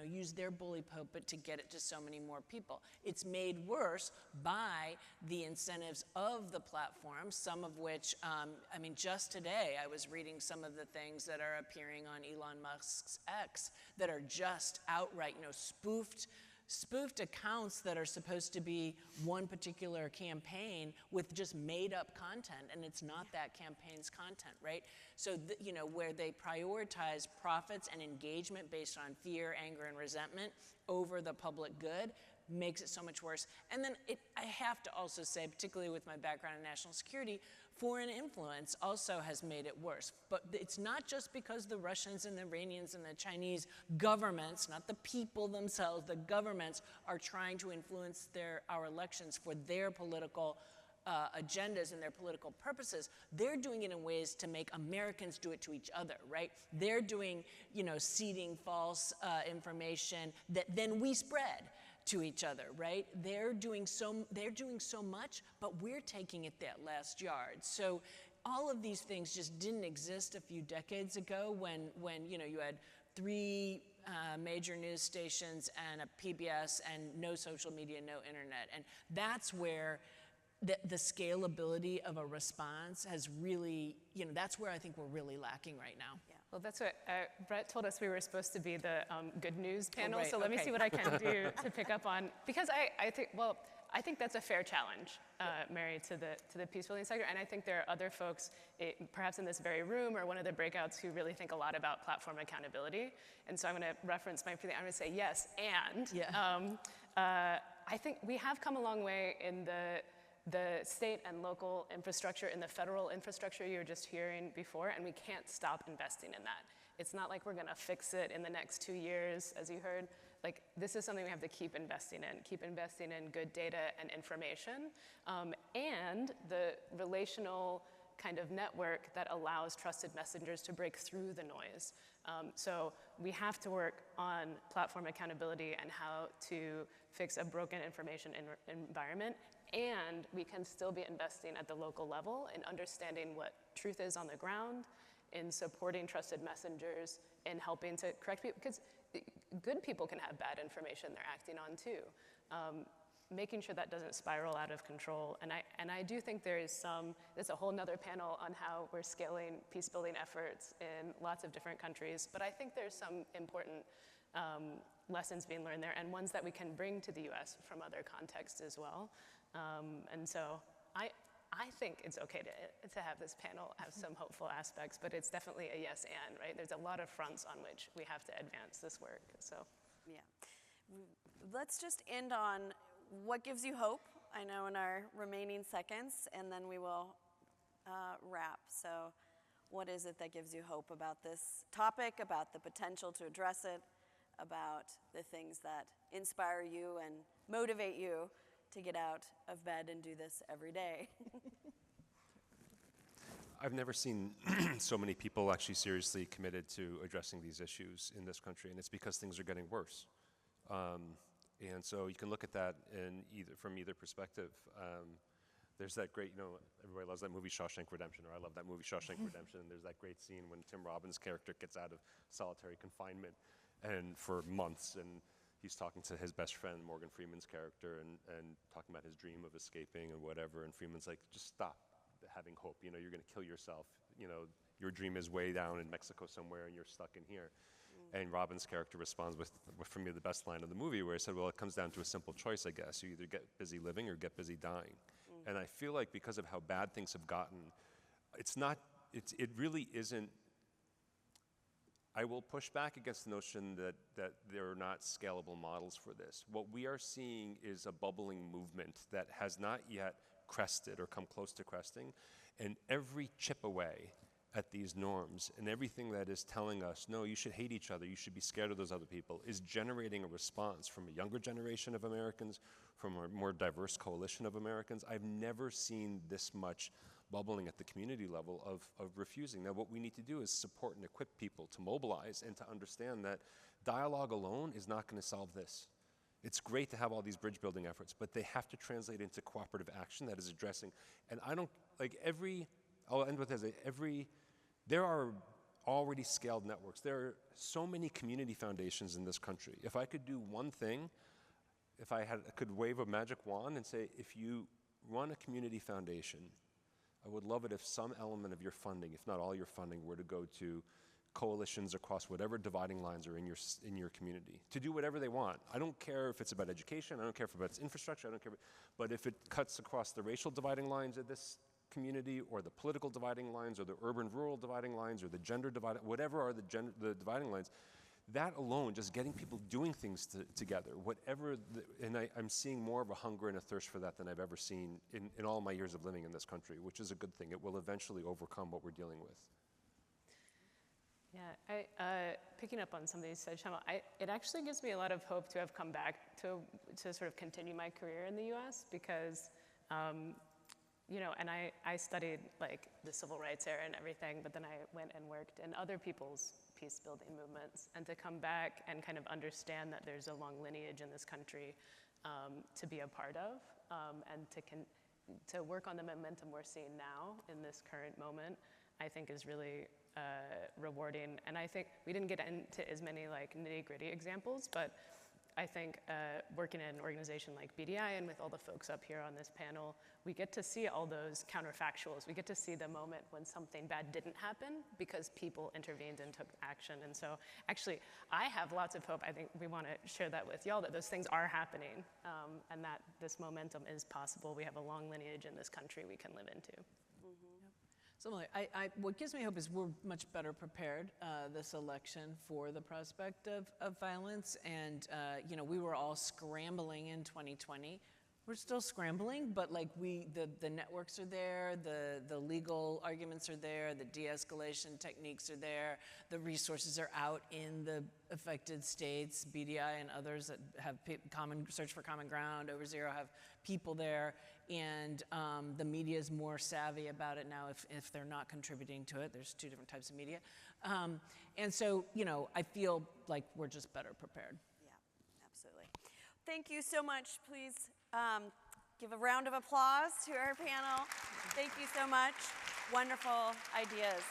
[SPEAKER 3] use their bully pulpit to get it to so many more people. It's made worse by the incentives of the platform, some of which, just today I was reading some of the things that are appearing on Elon Musk's X that are just outright, spoofed accounts that are supposed to be one particular campaign with just made up content, and it's not that campaign's content, right? So, where they prioritize profits and engagement based on fear, anger, and resentment over the public good makes it so much worse. And then I have to also say, particularly with my background in national security, foreign influence also has made it worse. But it's not just because the Russians and the Iranians and the Chinese governments, not the people themselves, the governments are trying to influence our elections for their political agendas and their political purposes. They're doing it in ways to make Americans do it to each other, right? They're doing, seeding false information that then we spread to each other, right? They're doing so much, but we're taking it that last yard. So all of these things just didn't exist a few decades ago when you had three major news stations and a PBS and no social media, no internet. And that's where the scalability of a response has really, that's where I think we're really lacking right now.
[SPEAKER 2] Yeah.
[SPEAKER 4] Well, that's what Brett told us we were supposed to be the good news panel.
[SPEAKER 3] right,
[SPEAKER 4] So let me
[SPEAKER 3] okay.
[SPEAKER 4] see what I can do to pick up on, because I think that's a fair challenge, Mary, to the peace building sector. And I think there are other folks, perhaps in this very room or one of the breakouts, who really think a lot about platform accountability. And so I'm going to reference Mike for I'm going to say yes, and
[SPEAKER 3] Yeah.
[SPEAKER 4] I think we have come a long way in the state and local infrastructure, in the federal infrastructure you were just hearing before, and we can't stop investing in that. It's not like we're going to fix it in the next 2 years, as you heard. Like, this is something we have to keep investing in good data and information, and the relational kind of network that allows trusted messengers to break through the noise. So we have to work on platform accountability and how to fix a broken information environment, and we can still be investing at the local level in understanding what truth is on the ground, in supporting trusted messengers, in helping to correct people, because good people can have bad information they're acting on too. Making sure that doesn't spiral out of control. And And I do think there's a whole nother panel on how we're scaling peace building efforts in lots of different countries, but I think there's some important lessons being learned there and ones that we can bring to the US from other contexts as well. And so I think it's okay to have this panel have some hopeful aspects, but it's definitely a yes and, right? There's a lot of fronts on which we have to advance this work, so.
[SPEAKER 2] Yeah. Let's just end on what gives you hope, I know, in our remaining seconds, and then we will wrap. So what is it that gives you hope about this topic, about the potential to address it, about the things that inspire you and motivate you to get out of bed and do this every day?
[SPEAKER 5] I've never seen so many people actually seriously committed to addressing these issues in this country, and it's because things are getting worse. And so you can look at that from either perspective. There's that great, everybody loves that movie Shawshank Redemption, or I love that movie Shawshank Redemption. There's that great scene when Tim Robbins' character gets out of solitary confinement and for months, and he's talking to his best friend, Morgan Freeman's character, and talking about his dream of escaping and whatever, and Freeman's like, just stop having hope, you're going to kill yourself, your dream is way down in Mexico somewhere and you're stuck in here. And Robin's character responds with, for me, the best line of the movie, where he said, well, it comes down to a simple choice, I guess. You either get busy living or get busy dying. And I feel like because of how bad things have gotten, it really isn't. I will push back against the notion that there are not scalable models for this. What we are seeing is a bubbling movement that has not yet crested or come close to cresting, and every chip away at these norms and everything that is telling us, no, you should hate each other, you should be scared of those other people, is generating a response from a younger generation of Americans, from a more diverse coalition of Americans. I've never seen this much bubbling at the community level of refusing. Now, what we need to do is support and equip people to mobilize and to understand that dialogue alone is not going to solve this. It's great to have all these bridge building efforts, but they have to translate into cooperative action that is addressing, and I don't, I'll end with this, there are already scaled networks. There are so many community foundations in this country. If I could do one thing, if I could wave a magic wand and say, if you run a community foundation, I would love it if some element of your funding, if not all your funding, were to go to coalitions across whatever dividing lines are in your community, to do whatever they want. I don't care if it's about education, I don't care if it's about infrastructure, I don't care, but if it cuts across the racial dividing lines of this community, or the political dividing lines, or the urban-rural dividing lines, or the gender dividing, whatever are the dividing lines, that alone, just getting people doing things together, I'm seeing more of a hunger and a thirst for that than I've ever seen in all my years of living in this country, which is a good thing. It will eventually overcome what we're dealing with.
[SPEAKER 4] Yeah, picking up on something you said, Shamal, it actually gives me a lot of hope to have come back to sort of continue my career in the US, because and I studied like the civil rights era and everything, but then I went and worked in other people's peace building movements, and to come back and kind of understand that there's a long lineage in this country to be a part of, and to work on the momentum we're seeing now in this current moment, I think is really rewarding. And I think we didn't get into as many like nitty-gritty examples, but I think working in an organization like BDI and with all the folks up here on this panel, we get to see all those counterfactuals. We get to see the moment when something bad didn't happen because people intervened and took action. And so actually, I have lots of hope. I think we want to share that with y'all, that those things are happening, and that this momentum is possible. We have a long lineage in this country we can live into.
[SPEAKER 3] So what gives me hope is we're much better prepared this election for the prospect of violence. And we were all scrambling in 2020. We're still scrambling, but like the networks are there, the legal arguments are there, the de-escalation techniques are there, the resources are out in the affected states. BDI and others that have Search for Common Ground, Over Zero have people there, and the media is more savvy about it now if they're not contributing to it. There's two different types of media. And so, I feel like we're just better prepared.
[SPEAKER 2] Yeah, absolutely. Thank you so much. Please give a round of applause to our panel. Thank you so much. Wonderful ideas.